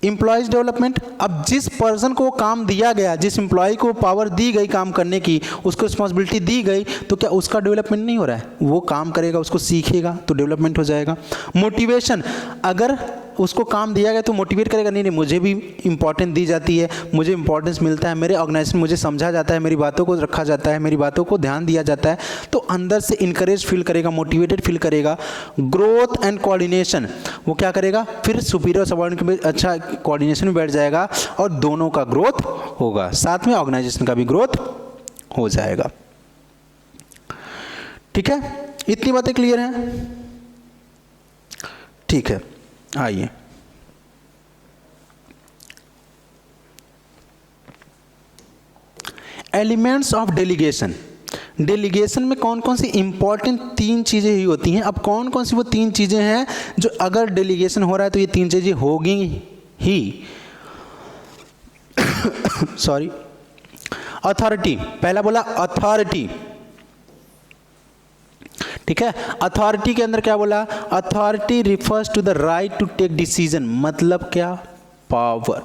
एम्प्लॉयज़ डेवलपमेंट, अब जिस पर्सन को काम दिया गया, जिस एम्प्लॉय को पावर दी गई काम करने की, उसको रिस्पॉन्सिबिलिटी दी गई, तो क्या उसका डेवलपमेंट नहीं हो रहा है? वो काम करेगा, उसको सीखेगा, तो डेवलपमेंट हो जाएगा। मोटिवेशन, अगर उसको काम दिया गया तो मोटिवेट करेगा, नहीं नहीं मुझे भी इंपॉर्टेंस दी जाती है, मुझे इंपॉर्टेंस मिलता है, मेरे ऑर्गेनाइजेशन मुझे समझा जाता है, मेरी बातों को रखा जाता है, मेरी बातों को ध्यान दिया जाता है, तो अंदर से इनकरेज फील करेगा, मोटिवेटेड फील करेगा। ग्रोथ एंड कोऑर्डिनेशन, वो क्या करेगा? फिर सुपीरियर सबऑर्डिनेट में अच्छा कोऑर्डिनेशन में बैठ जाएगा और दोनों का ग्रोथ होगा, साथ में ऑर्गेनाइजेशन का भी ग्रोथ हो जाएगा। ठीक है, इतनी बातें क्लियर हैं? ठीक है, आइए एलिमेंट्स ऑफ डेलीगेशन। डेलीगेशन में कौन कौन सी इंपॉर्टेंट 3 चीज़ें ही होती हैं। अब कौन कौन सी वो 3 चीज़ें हैं जो अगर डेलीगेशन हो रहा है तो ये 3 चीज़ें होगी ही। सॉरी, अथॉरिटी, पहला बोला अथॉरिटी, ठीक है। अथॉरिटी के अंदर क्या बोला? Authority refers to the right to take decision, मतलब क्या? पावर,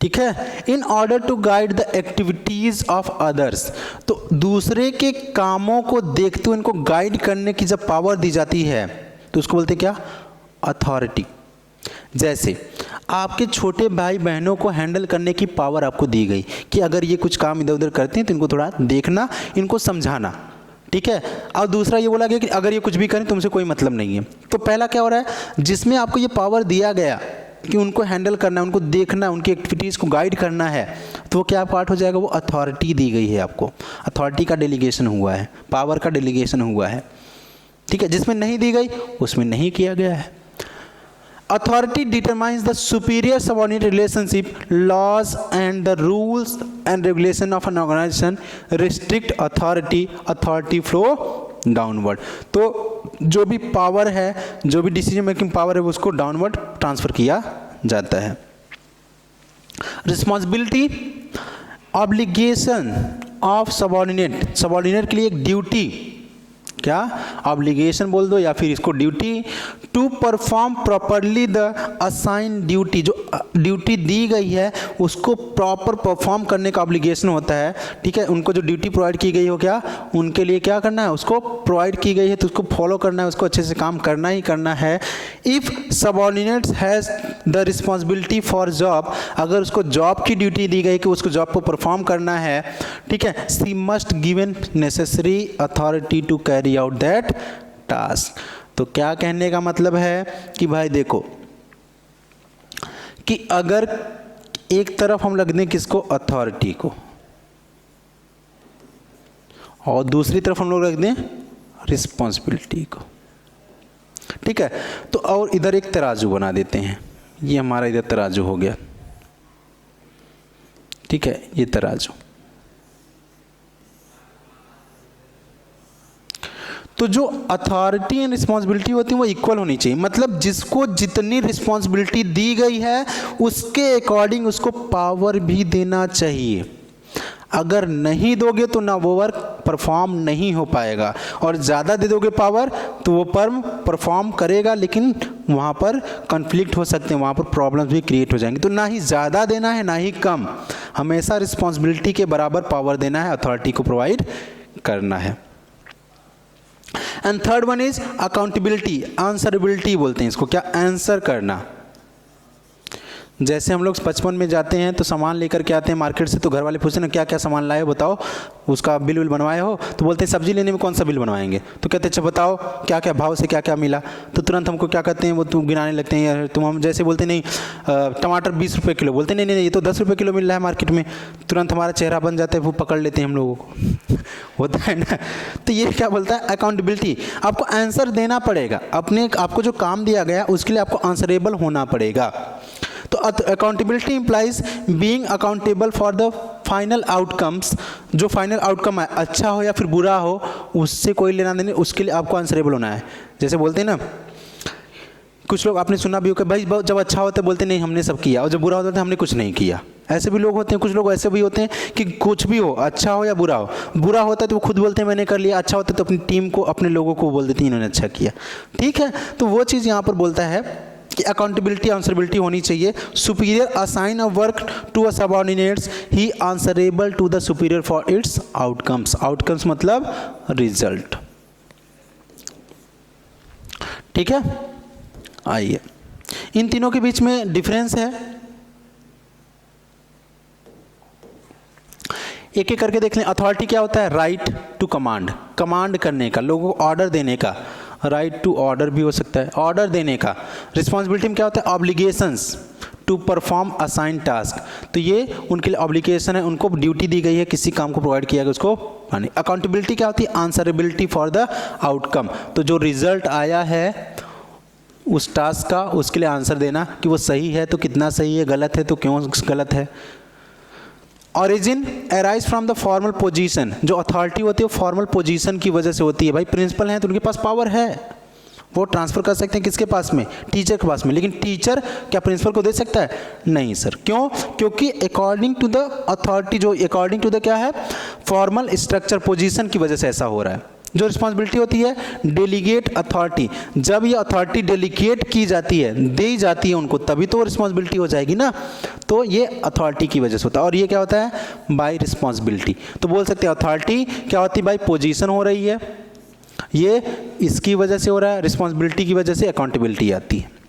ठीक है। In order to guide the activities of others, तो दूसरे के कामों को देखते हुए इनको गाइड करने की जब पावर दी जाती है तो उसको बोलते क्या? अथॉरिटी। जैसे आपके छोटे भाई बहनों को हैंडल करने की पावर आपको दी गई कि अगर ये कुछ काम इधर उधर करते हैं तो इनको थोड़ा देखना, इनको समझाना, ठीक है। और दूसरा ये बोला गया कि अगर ये कुछ भी करें तुमसे कोई मतलब नहीं है। तो पहला क्या हो रहा है? जिसमें आपको ये पावर दिया गया कि उनको हैंडल करना है, उनको देखना है, उनकी एक्टिविटीज़ को गाइड करना है, तो वो क्या पार्ट हो जाएगा? वो अथॉरिटी दी गई है आपको, अथॉरिटी का डेलीगेशन हुआ है, पावर का डेलीगेशन हुआ है, ठीक है। जिसमें नहीं दी गई उसमें नहीं किया गया है। Authority determines the superior subordinate relationship. Laws and the rules and regulation of an organization restrict authority. Authority flow downward. तो जो भी पावर है, जो भी डिसीजन मेकिंग पावर है, उसको डाउनवर्ड ट्रांसफर किया जाता है। Responsibility, obligation of subordinate, subordinate के लिए एक ड्यूटी, क्या? ऑब्लिगेशन बोल दो या फिर इसको duty. To perform properly the assign duty, जो ड्यूटी दी गई है उसको प्रॉपर परफॉर्म करने का ऑब्लिगेशन होता है, ठीक है। उनको जो ड्यूटी प्रोवाइड की गई हो, क्या उनके लिए क्या करना है? उसको प्रोवाइड की गई है तो उसको फॉलो करना है, उसको अच्छे से काम करना ही करना है। If subordinates has the responsibility for job, अगर उसको जॉब की ड्यूटी दी गई कि उसको जॉब को परफॉर्म करना है, ठीक है, she must given necessary authority to carry out that task. तो क्या कहने का मतलब है कि भाई देखो कि अगर एक तरफ हम रख दें किसको? अथॉरिटी को, और दूसरी तरफ हम लोग रख दें रिस्पॉन्सिबिलिटी को, ठीक है। तो और इधर एक तराजू बना देते हैं, ये हमारा इधर तराजू हो गया, ठीक है, ये तराजू। तो जो अथॉरिटी एंड रिस्पॉन्सिबिलिटी होती है वो इक्वल होनी चाहिए, मतलब जिसको जितनी रिस्पॉन्सिबिलिटी दी गई है उसके अकॉर्डिंग उसको पावर भी देना चाहिए। अगर नहीं दोगे तो ना वो वर्क परफॉर्म नहीं हो पाएगा, और ज़्यादा दे दोगे पावर तो वो परफॉर्म करेगा, लेकिन वहाँ पर कॉन्फ्लिक्ट हो सकते हैं, वहाँ पर प्रॉब्लम्स भी क्रिएट हो जाएंगे। तो ना ही ज़्यादा देना है ना ही कम, हमेशा रिस्पॉन्सिबिलिटी के बराबर पावर देना है, अथॉरिटी को प्रोवाइड करना है। And third one is accountability, answerability बोलते हैं इसको, क्या? आंसर करना। जैसे हम लोग बचपन में जाते हैं तो सामान लेकर के आते हैं मार्केट से, तो घर वाले पूछते हैं ना क्या क्या सामान लाए हो बताओ, उसका बिल विल बनवाए हो? तो बोलते हैं सब्जी लेने में कौन सा बिल बनवाएंगे? तो कहते हैं अच्छा बताओ क्या क्या भाव से क्या क्या मिला, तो तुरंत हमको क्या कहते हैं वो तुम गिनाने लगते हैं यार, तुम हम जैसे बोलते नहीं टमाटर 20 रुपये किलो, बोलते नहीं नहीं ये तो 10 रुपये किलो मिल रहा है मार्केट में, तुरंत हमारा चेहरा बन जाता है, वो पकड़ लेते हैं हम लोगों को होता है ना। तो ये क्या बोलता है? अकाउंटेबिलिटी, आपको आंसर देना पड़ेगा, अपने आपको जो काम दिया गया उसके लिए आपको आंसरेबल होना पड़ेगा। तो accountability implies being accountable for the final outcomes, जो फाइनल आउटकम है अच्छा हो या फिर बुरा हो उससे कोई लेना देना, उसके लिए आपको आंसरेबल होना है। जैसे बोलते हैं ना, कुछ लोग आपने सुना भी हो कि भाई जब अच्छा होता है बोलते नहीं हमने सब किया, और जब बुरा होता है हमने कुछ नहीं किया, ऐसे भी लोग होते हैं, कुछ लोग ऐसे भी होते हैं कि कुछ भी हो, अच्छा हो या बुरा हो, बुरा होता है तो वो खुद बोलते हैं मैंने कर लिया, अच्छा होता है तो अपनी टीम को, अपने लोगों को बोल देते हैं इन्होंने अच्छा किया। ठीक है, तो वो चीज़ यहाँ पर बोलता है कि अकाउंटेबिलिटी आंसरेबिलिटी होनी चाहिए। Superior assign a work to a subordinates, he answerable to the superior for its outcomes. Outcomes मतलब रिजल्ट। ठीक है, आइए इन तीनों के बीच में डिफरेंस है, एक एक करके देख लें। अथॉरिटी क्या होता है? राइट टू कमांड, कमांड करने का, लोगों को ऑर्डर देने का, राइट टू ऑर्डर भी हो सकता है, ऑर्डर देने का। रिस्पॉन्सिबिलिटी में क्या होता है? Obligations to perform assign task, तो ये उनके लिए ऑब्लिगेशन है, उनको ड्यूटी दी गई है, किसी काम को प्रोवाइड किया गया उसको पाने। अकाउंटेबिलिटी क्या होती है? आंसरेबिलिटी फॉर द आउटकम, तो जो रिजल्ट आया है उस टास्क का, उसके लिए आंसर देना कि वो सही है तो कितना सही है, गलत है तो क्यों गलत है। Origin arise from the formal position, जो अथॉरिटी होती है वो फॉर्मल पोजीशन की वजह से होती है। भाई प्रिंसिपल हैं तो उनके पास पावर है, वो ट्रांसफर कर सकते हैं किसके पास में? टीचर के पास में। लेकिन टीचर क्या प्रिंसिपल को दे सकता है? नहीं सर। क्यों? क्योंकि अकॉर्डिंग टू द अथॉरिटी, जो अकॉर्डिंग टू द क्या है, फॉर्मल स्ट्रक्चर पोजीशन की वजह से ऐसा हो रहा है। जो रिस्पॉन्सिबिलिटी होती है डेलीगेट अथॉरिटी, जब ये अथॉरिटी डेलीगेट की जाती है, दी जाती है उनको, तभी तो रिस्पॉन्सिबिलिटी हो जाएगी ना, तो ये अथॉरिटी की वजह से होता है। और ये क्या होता है? By responsibility. तो बोल सकते हैं अथॉरिटी क्या होती है? बाय पोजीशन हो रही है, ये इसकी वजह से हो रहा है, रिस्पॉन्सिबिलिटी की वजह से अकाउंटेबिलिटी आती है।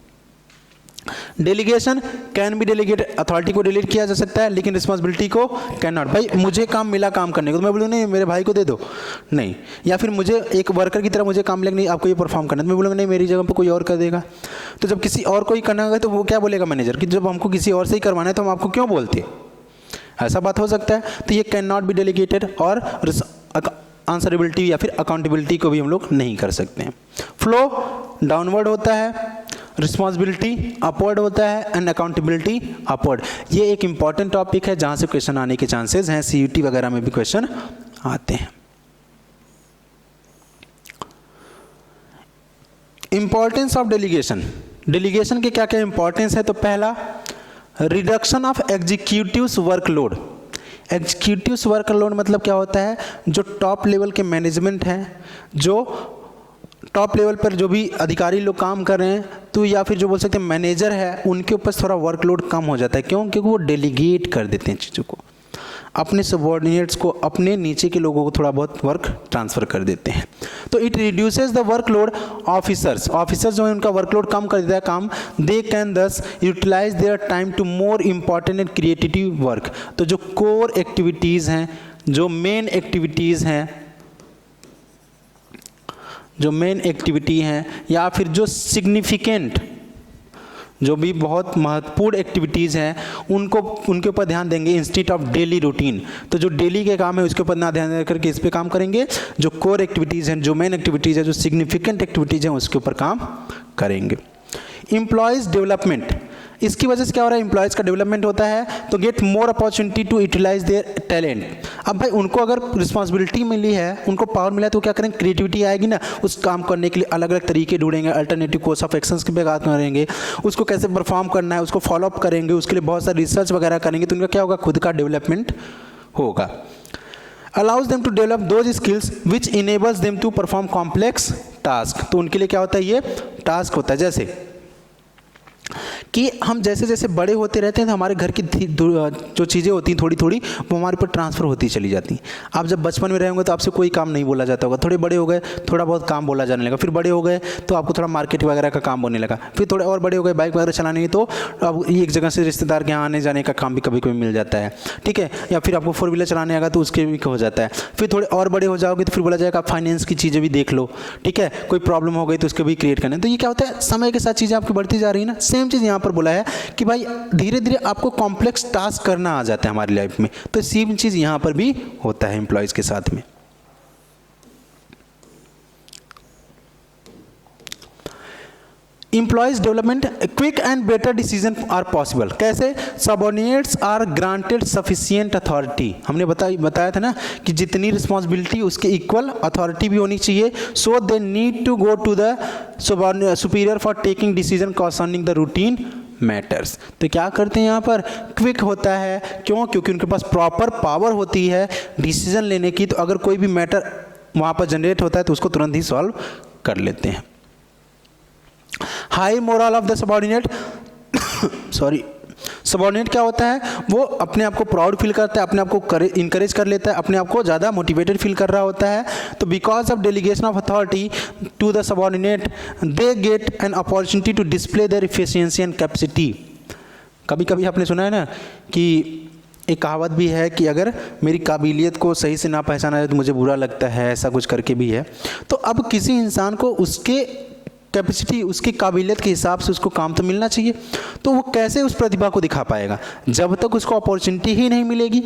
Delegation can be delegated, authority को डिलीट किया जा सकता है लेकिन रिस्पॉन्सिबिलिटी को कैन नॉट। भाई मुझे काम मिला काम करने को, तो मैं बोलूँ नहीं मेरे भाई को दे दो, नहीं। या फिर मुझे एक वर्कर की तरह मुझे काम मिला, नहीं आपको ये परफॉर्म करना है, तो मैं बोलूँगा नहीं मेरी जगह पर कोई और कर देगा। तो जब किसी और को ही करना होगा तो वो क्या बोलेगा मैनेजर कि जब हमको किसी और से ही करवाना है तो हम आपको क्यों बोलते, ऐसा बात हो सकता है। तो ये कैन नॉट बी डेलीगेटेड, और आंसरेबिलिटी या फिर अकाउंटेबिलिटी को भी हम लोग नहीं कर सकते हैं। फ्लो डाउनवर्ड होता है, रिस्पॉन्सिबिलिटी अपवर्ड होता है, एंड अकाउंटेबिलिटी अपवर्ड। ये एक इंपॉर्टेंट टॉपिक है जहां से क्वेश्चन आने के चांसेस हैं, सीयूटी वगैरह में भी क्वेश्चन आते हैं। इंपॉर्टेंस ऑफ डेलीगेशन, डेलीगेशन के क्या क्या इंपॉर्टेंस है? तो पहला, reduction of executives workload. Executives workload मतलब क्या होता है? जो टॉप लेवल के मैनेजमेंट हैं, जो टॉप लेवल पर जो भी अधिकारी लोग काम कर रहे हैं, तो या फिर जो बोल सकते हैं मैनेजर है, उनके ऊपर थोड़ा वर्कलोड कम हो जाता है। क्यों? क्योंकि वो डेलीगेट कर देते हैं चीज़ों को, अपने सबऑर्डिनेट्स को, अपने नीचे के लोगों को थोड़ा बहुत वर्क ट्रांसफ़र कर देते हैं। तो it reduces the workload officers, officers जो है उनका वर्कलोड कम कर देता है काम। They can thus utilise their time to more important and creative work. तो जो कोर एक्टिविटीज़ हैं, जो मेन एक्टिविटीज़ हैं, जो मेन एक्टिविटी हैं, या फिर जो सिग्निफिकेंट, जो भी बहुत महत्वपूर्ण एक्टिविटीज़ हैं, उनको उनके ऊपर ध्यान देंगे इंस्टेड ऑफ डेली रूटीन। तो जो डेली के काम है उसके ऊपर ना ध्यान दे करके इस पे काम करेंगे, जो कोर एक्टिविटीज़ हैं, जो मेन एक्टिविटीज़ है, जो सिग्निफिकेंट एक्टिविटीज़ हैं, उसके ऊपर काम करेंगे। एम्प्लॉयज़ डेवलपमेंट, इसकी वजह से क्या हो रहा है? एम्प्लॉयज़ का डेवलपमेंट होता है, तो get more opportunity to utilise their talent. अब भाई उनको अगर रिस्पॉन्सिबिलिटी मिली है, उनको पावर मिला है, तो क्या करेंगे? क्रिएटिविटी आएगी ना, उस काम करने के लिए अलग अलग तरीके ढूंढेंगे, अल्टरनेटिव कोर्स ऑफ एक्शंस की बात करेंगे, उसको कैसे परफॉर्म करना है उसको फॉलोअप करेंगे, उसके लिए बहुत सारा रिसर्च वगैरह करेंगे, तो उनका क्या होगा? खुद का डेवलपमेंट होगा। Allows them to develop those skills which enables them to perform complex task. तो उनके लिए क्या होता है? ये टास्क होता है। जैसे कि हम जैसे जैसे बड़े होते रहते हैं तो हमारे घर की जो चीज़ें होती हैं थोड़ी थोड़ी, वो हमारे ऊपर ट्रांसफ़र होती चली जाती हैं। आप जब बचपन में रहेंगे तो आपसे कोई काम नहीं बोला जाता होगा, थोड़े बड़े हो गए थोड़ा बहुत काम बोला जाने लगा, फिर बड़े हो गए तो आपको थोड़ा मार्केट वगैरह का काम बोलने लगा, फिर थोड़े और बड़े हो गए बाइक वगैरह चलाने, तो अब एक जगह से रिश्तेदार के यहाँ आने जाने का काम भी कभी कभी मिल जाता है, ठीक है। या फिर आपको 4 व्हीलर चलाने आएगा तो उसके भी हो जाता है। फिर थोड़े और बड़े हो जाओगे तो फिर बोला जाएगा आप फाइनेंस की चीज़ें भी देख लो, ठीक है। कोई प्रॉब्लम हो गई तो उसके भी क्रिएट करना है। तो ये क्या होता है? समय के साथ चीज़ें आपकी बढ़ती जा रही है ना। सेम चीज़ यहाँ पर बोला है कि भाई धीरे धीरे आपको कॉम्प्लेक्स टास्क करना आ जाता है हमारी लाइफ में, तो सेम चीज़ यहाँ पर भी होता है एम्प्लॉयज़ के साथ में। Employees development, quick and better decision are possible। कैसे? Subordinates are granted sufficient authority। हमने बताया था ना कि जितनी रिस्पॉन्सिबिलिटी उसके इक्वल अथॉरिटी भी होनी चाहिए। So they need to go to the superior for taking decision concerning the routine matters. तो क्या करते हैं यहाँ पर, क्विक होता है। क्यों? क्योंकि उनके पास प्रॉपर पावर होती है डिसीजन लेने की। तो अगर कोई भी मैटर वहाँ पर जनरेट होता है तो उसको तुरंत ही सॉल्व कर लेते हैं। High moral of the subordinate sorry, subordinate क्या होता है, वो अपने आप को प्राउड फील करता है, अपने आप को इंकरेज कर लेता है, अपने आप को ज़्यादा मोटिवेटेड फील कर रहा होता है। तो because of delegation of authority to the subordinate they get an opportunity to display their efficiency and capacity. कभी कभी आपने सुना है ना कि एक कहावत भी है कि अगर मेरी काबिलियत को सही से ना पहचाना जाए तो मुझे बुरा लगता है, ऐसा कुछ करके भी है। तो अब किसी इंसान को उसके कैपेसिटी, उसकी काबिलियत के हिसाब से उसको काम तो मिलना चाहिए। तो वो कैसे उस प्रतिभा को दिखा पाएगा जब तक उसको अपॉर्चुनिटी ही नहीं मिलेगी।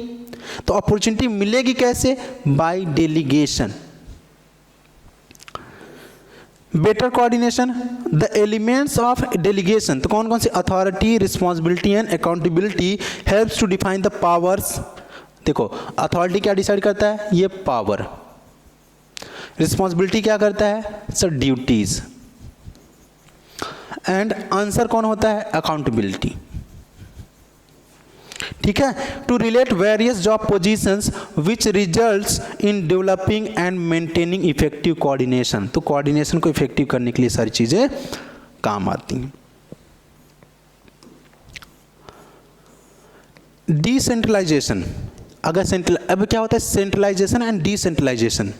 तो अपॉर्चुनिटी मिलेगी कैसे? By delegation. Better coordination, the elements of delegation. तो कौन कौन सी? Authority, responsibility and accountability helps to define the powers. देखो अथॉरिटी क्या डिसाइड करता है? ये पावर। रिस्पॉन्सिबिलिटी क्या करता है? Sir duties. एंड आंसर कौन होता है? अकाउंटेबिलिटी। ठीक है। To relate various job positions which results in developing and maintaining effective coordination. तो कोऑर्डिनेशन को इफेक्टिव करने के लिए सारी चीजें काम आती हैं। डिसेंट्रलाइजेशन, अगर अब क्या होता है? Centralization and decentralization.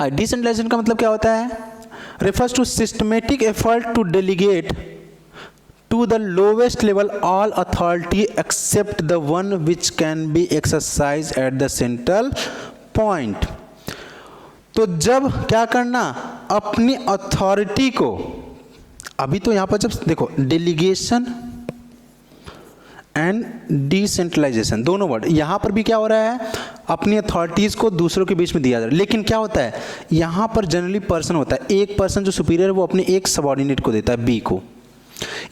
डिसेंट्रलाइजेशन का मतलब क्या होता है? refers to systematic effort to delegate to the lowest level all authority except the one which can be exercised at the central point। तो जब क्या करना, अपनी अथॉरिटी को, अभी तो यहां पर जब देखो डेलीगेशन एंड डिसेंट्रलाइजेशन दोनों वर्ड, यहां पर भी क्या हो रहा है, अपनी अथॉरिटीज को दूसरों के बीच में दिया जा रहा है। लेकिन क्या होता है, यहां पर जनरली पर्सन होता है, एक पर्सन जो सुपीरियर है वो अपने एक सबऑर्डिनेट को देता है, बी को।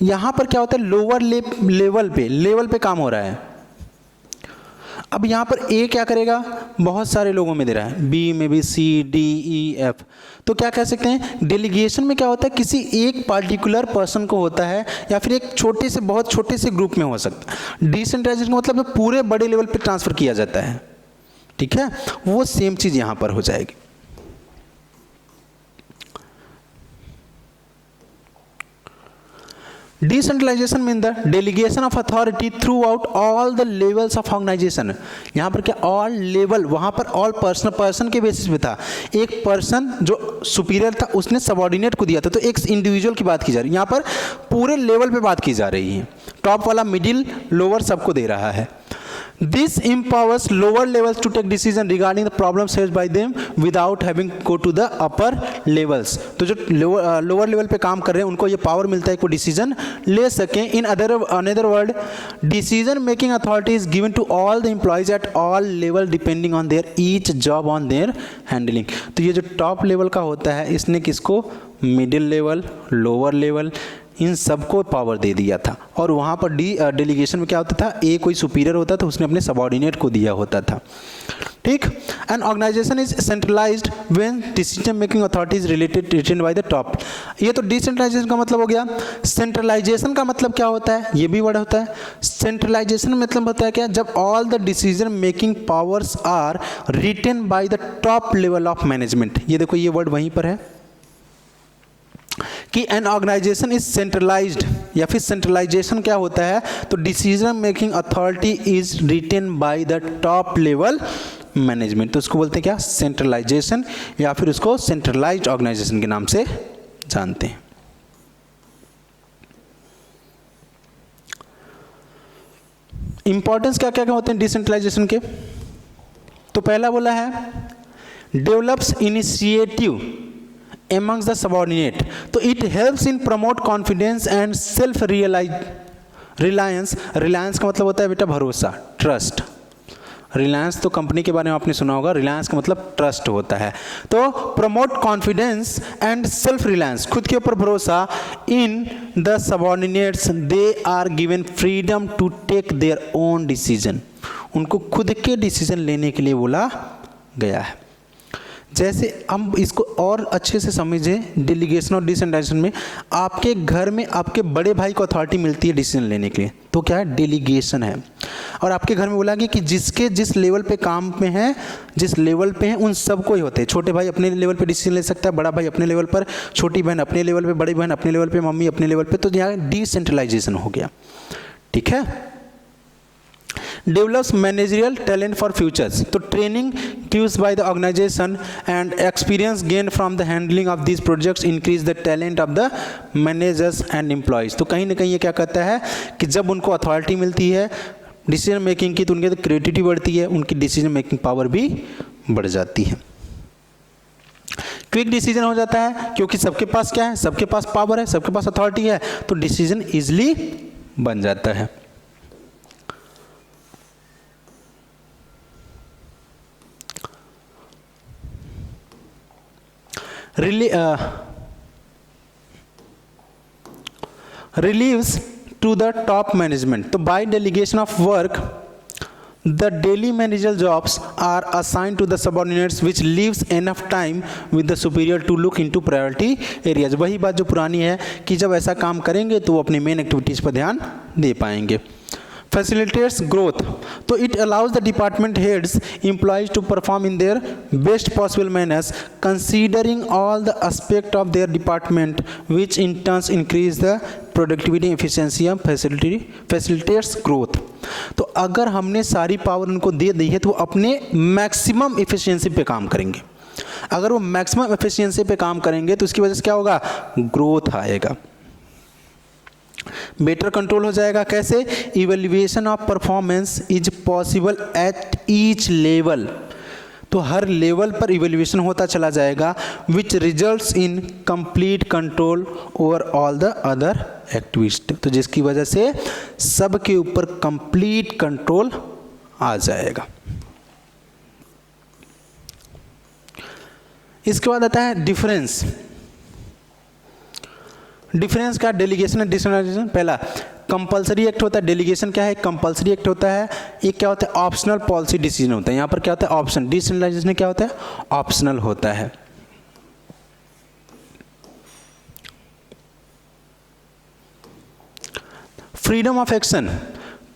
यहां पर क्या होता है, लोअर लेवल पे काम हो रहा है। अब यहां पर ए क्या करेगा, बहुत सारे लोगों में दे रहा है, बी में भी सी डी ई एफ। तो क्या कह सकते हैं, डेलीगेशन में क्या होता है, किसी एक पार्टिकुलर पर्सन को होता है या फिर एक छोटे से बहुत छोटे से ग्रुप में हो सकता है। डिसेंट्रलाइजेशन का मतलब पूरे बड़े लेवल पे ट्रांसफर किया जाता है। ठीक है, वो सेम चीज यहां पर हो जाएगी। Decentralisation mean the delegation of authority throughout all the levels of organisation. यहाँ पर क्या, ऑल लेवल, वहाँ पर ऑल पर्सन के बेसिस पे था। एक पर्सन जो सुपीरियर था उसने सबऑर्डिनेट को दिया था, तो एक इंडिविजुअल की बात की जा रही है। यहाँ पर पूरे लेवल पे बात की जा रही है, टॉप वाला, मिडिल, लोअर सबको दे रहा है। This empowers lower levels to take decision regarding the problems faced by them without having go to the upper levels। तो जो लोअर लेवल पे काम कर रहे हैं उनको ये पावर मिलता है कि वो डिसीजन ले सकें। In another word, decision making authority is given to all the employees at all level depending on their each job on their handling. तो ये जो टॉप लेवल का होता है इसने किसको, मिडिल लेवल, लोअर लेवल, इन सबको पावर दे दिया था। और वहाँ पर डेलीगेशन में क्या होता था, ए कोई सुपीरियर होता था, उसने अपने सबऑर्डिनेट को दिया होता था। ठीक, an organisation is centralised when decision making authority is retain by the top. ये तो डिसेंट्रलाइजेशन का मतलब हो गया। सेंट्रलाइजेशन का मतलब क्या होता है, ये भी वर्ड होता है। सेंट्रलाइजेशन मतलब होता है क्या, जब all the decision making powers are retain by the top level of management. ये देखो ये वर्ड वहीं पर है कि एन ऑर्गेनाइजेशन इज सेंट्रलाइज्ड, या फिर सेंट्रलाइजेशन क्या होता है, तो decision making authority is retain by the top level management. तो उसको बोलते हैं क्या, सेंट्रलाइजेशन, या फिर उसको सेंट्रलाइज्ड ऑर्गेनाइजेशन के नाम से जानते हैं। इंपॉर्टेंस क्या क्या होते हैं डिसेंट्रलाइजेशन के, तो पहला बोला है develops initiative amongst the subordinate। तो it helps in promote confidence and self reliance। Reliance का मतलब होता है बेटा भरोसा, ट्रस्ट। रिलायंस तो कंपनी के बारे में आपने सुना होगा, रिलायंस का मतलब ट्रस्ट होता है। तो promote confidence and self reliance, खुद के ऊपर भरोसा। In the subordinates they are given freedom to take their own decision. उनको खुद के डिसीजन लेने के लिए बोला गया है। जैसे हम इसको और अच्छे से समझें, डेलीगेशन और डिसेंट्रलाइजेशन में आपके घर में आपके बड़े भाई को अथॉरिटी मिलती है डिसीजन लेने के लिए, तो क्या है, डेलीगेशन है। और आपके घर में बोला गया कि जिसके जिस लेवल पे काम में है, जिस लेवल पे हैं, उन सबको ही होते हैं। छोटे भाई अपने लेवल पे डिसीजन ले सकता है, बड़ा भाई अपने लेवल पर, छोटी बहन अपने लेवल पे, बड़ी बहन अपने लेवल पे, मम्मी अपने लेवल पे, तो यहाँ डिसेंट्रलाइजेशन हो गया। ठीक है। Develops managerial talent for futures. तो training used by the organization and experience gained from the handling of these projects increase the talent of the managers and employees. तो कहीं ना कहीं ये क्या कहता है कि जब उनको अथॉरिटी मिलती है डिसीजन मेकिंग की, तो उनकी तो क्रिएटिविटी बढ़ती है, उनकी डिसीजन मेकिंग पावर भी बढ़ जाती है। क्विक डिसीजन हो जाता है क्योंकि सबके पास क्या है, सबके पास पावर है, सबके पास अथॉरिटी है, तो डिसीजन इजिली बन जाता है। Relieves to the top management. तो by delegation of work, the daily managerial jobs are assigned to the subordinates, which leaves enough time with the superior to look into priority areas. वही बात जो पुरानी है कि जब ऐसा काम करेंगे तो वो अपनी मेन एक्टिविटीज़ पर ध्यान दे पाएंगे। Facilitates growth. तो it allows the department heads, employees to perform in their best possible manners, considering all the aspect of their department, which in turn increase the productivity, efficiency and facilitates growth. तो अगर हमने सारी पावर उनको दे दी है तो वो अपने मैक्सिमम एफिशिएंसी पे काम करेंगे। अगर वो मैक्सिमम एफिशिएंसी पे काम करेंगे तो उसकी वजह से क्या होगा, ग्रोथ आएगा, बेटर कंट्रोल हो जाएगा। कैसे, evaluation of performance is possible at each level. तो हर लेवल पर इवैल्यूएशन होता चला जाएगा, विच results in complete control over all the other activities. तो जिसकी वजह से सबके ऊपर कंप्लीट कंट्रोल आ जाएगा। इसके बाद आता है डिफरेंस। डिफरेंस का डेलीगेशन एंड डिसेंट्रलाइजेशन। पहला कंपलसरी एक्ट होता है, डेलीगेशन क्या है, कंपलसरी एक्ट होता है। एक क्या होता है, ऑप्शनल पॉलिसी डिसीजन होता है। यहाँ पर क्या होता है, ऑप्शन। डिसेंट्रलाइजेशन में क्या होता है, ऑप्शनल होता है। Freedom of action.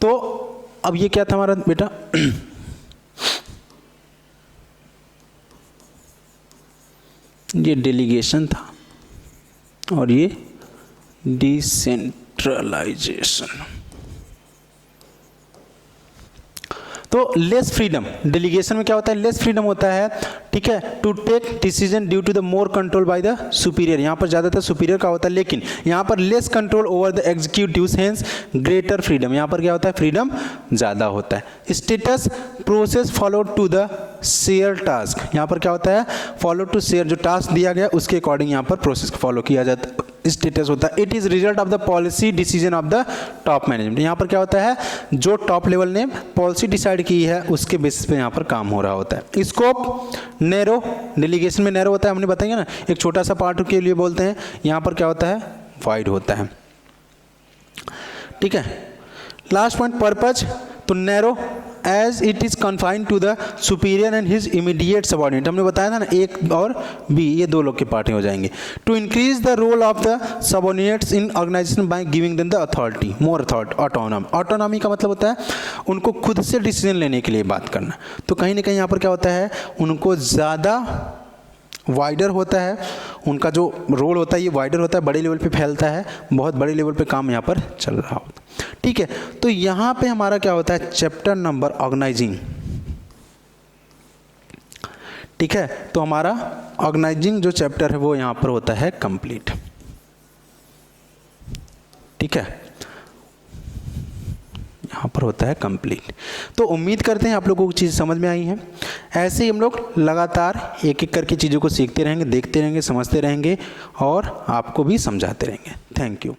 तो अब ये क्या था हमारा बेटा, ये डेलीगेशन था और ये डिसेंट्रलाइजेशन। तो लेस फ्रीडम, डेलीगेशन में क्या होता है, लेस फ्रीडम होता है। ठीक है, to take decision due to the more control by the superior. यहाँ पर ज़्यादातर सुपीरियर का होता है, लेकिन यहाँ पर less control over the executives, hence greater freedom. यहाँ पर क्या होता है, फ्रीडम ज़्यादा होता है। Status process follow to the share task. यहाँ पर क्या होता है, फॉलो टू शेयर, जो टास्क दिया गया उसके अकॉर्डिंग यहाँ पर प्रोसेस फॉलो किया जाता है, स्टेटस होता है। It is result of the policy decision of the top management. यहाँ पर क्या होता है, जो टॉप लेवल ने पॉलिसी डिसाइड की है उसके बेसिस पे यहाँ पर काम हो रहा होता है। स्कोप नैरो, डेलीगेशन में नैरो होता है, हमने बताएंगे ना, एक छोटा सा पार्ट के लिए बोलते हैं। यहाँ पर क्या होता है, वाइड होता है। ठीक है, लास्ट पॉइंट पर्पज। तो narrow as it is confined to the superior and his immediate subordinate. हमने बताया था ना, एक और बी, ये दो लोग के पार्टी हो जाएंगे। To increase the role of the subordinates in organisation by giving them the authority, more autonomy. Autonomy का मतलब होता है उनको खुद से डिसीजन लेने के लिए बात करना। तो कहीं ना कहीं यहाँ पर क्या होता है, उनको ज़्यादा वाइडर होता है, उनका जो रोल होता है ये वाइडर होता है, बड़े लेवल पे फैलता है, बहुत बड़े लेवल पे काम यहाँ पर चल रहा होता है। ठीक है, तो यहाँ पे हमारा क्या होता है, चैप्टर नंबर ऑर्गेनाइजिंग। ठीक है, तो हमारा ऑर्गेनाइजिंग जो चैप्टर है वो यहाँ पर होता है कंप्लीट। ठीक है, यहाँ पर होता है कंप्लीट। तो उम्मीद करते हैं आप लोगों को चीज़ समझ में आई है। ऐसे ही हम लोग लगातार एक एक करके चीज़ों को सीखते रहेंगे, देखते रहेंगे, समझते रहेंगे और आपको भी समझाते रहेंगे। Thank you.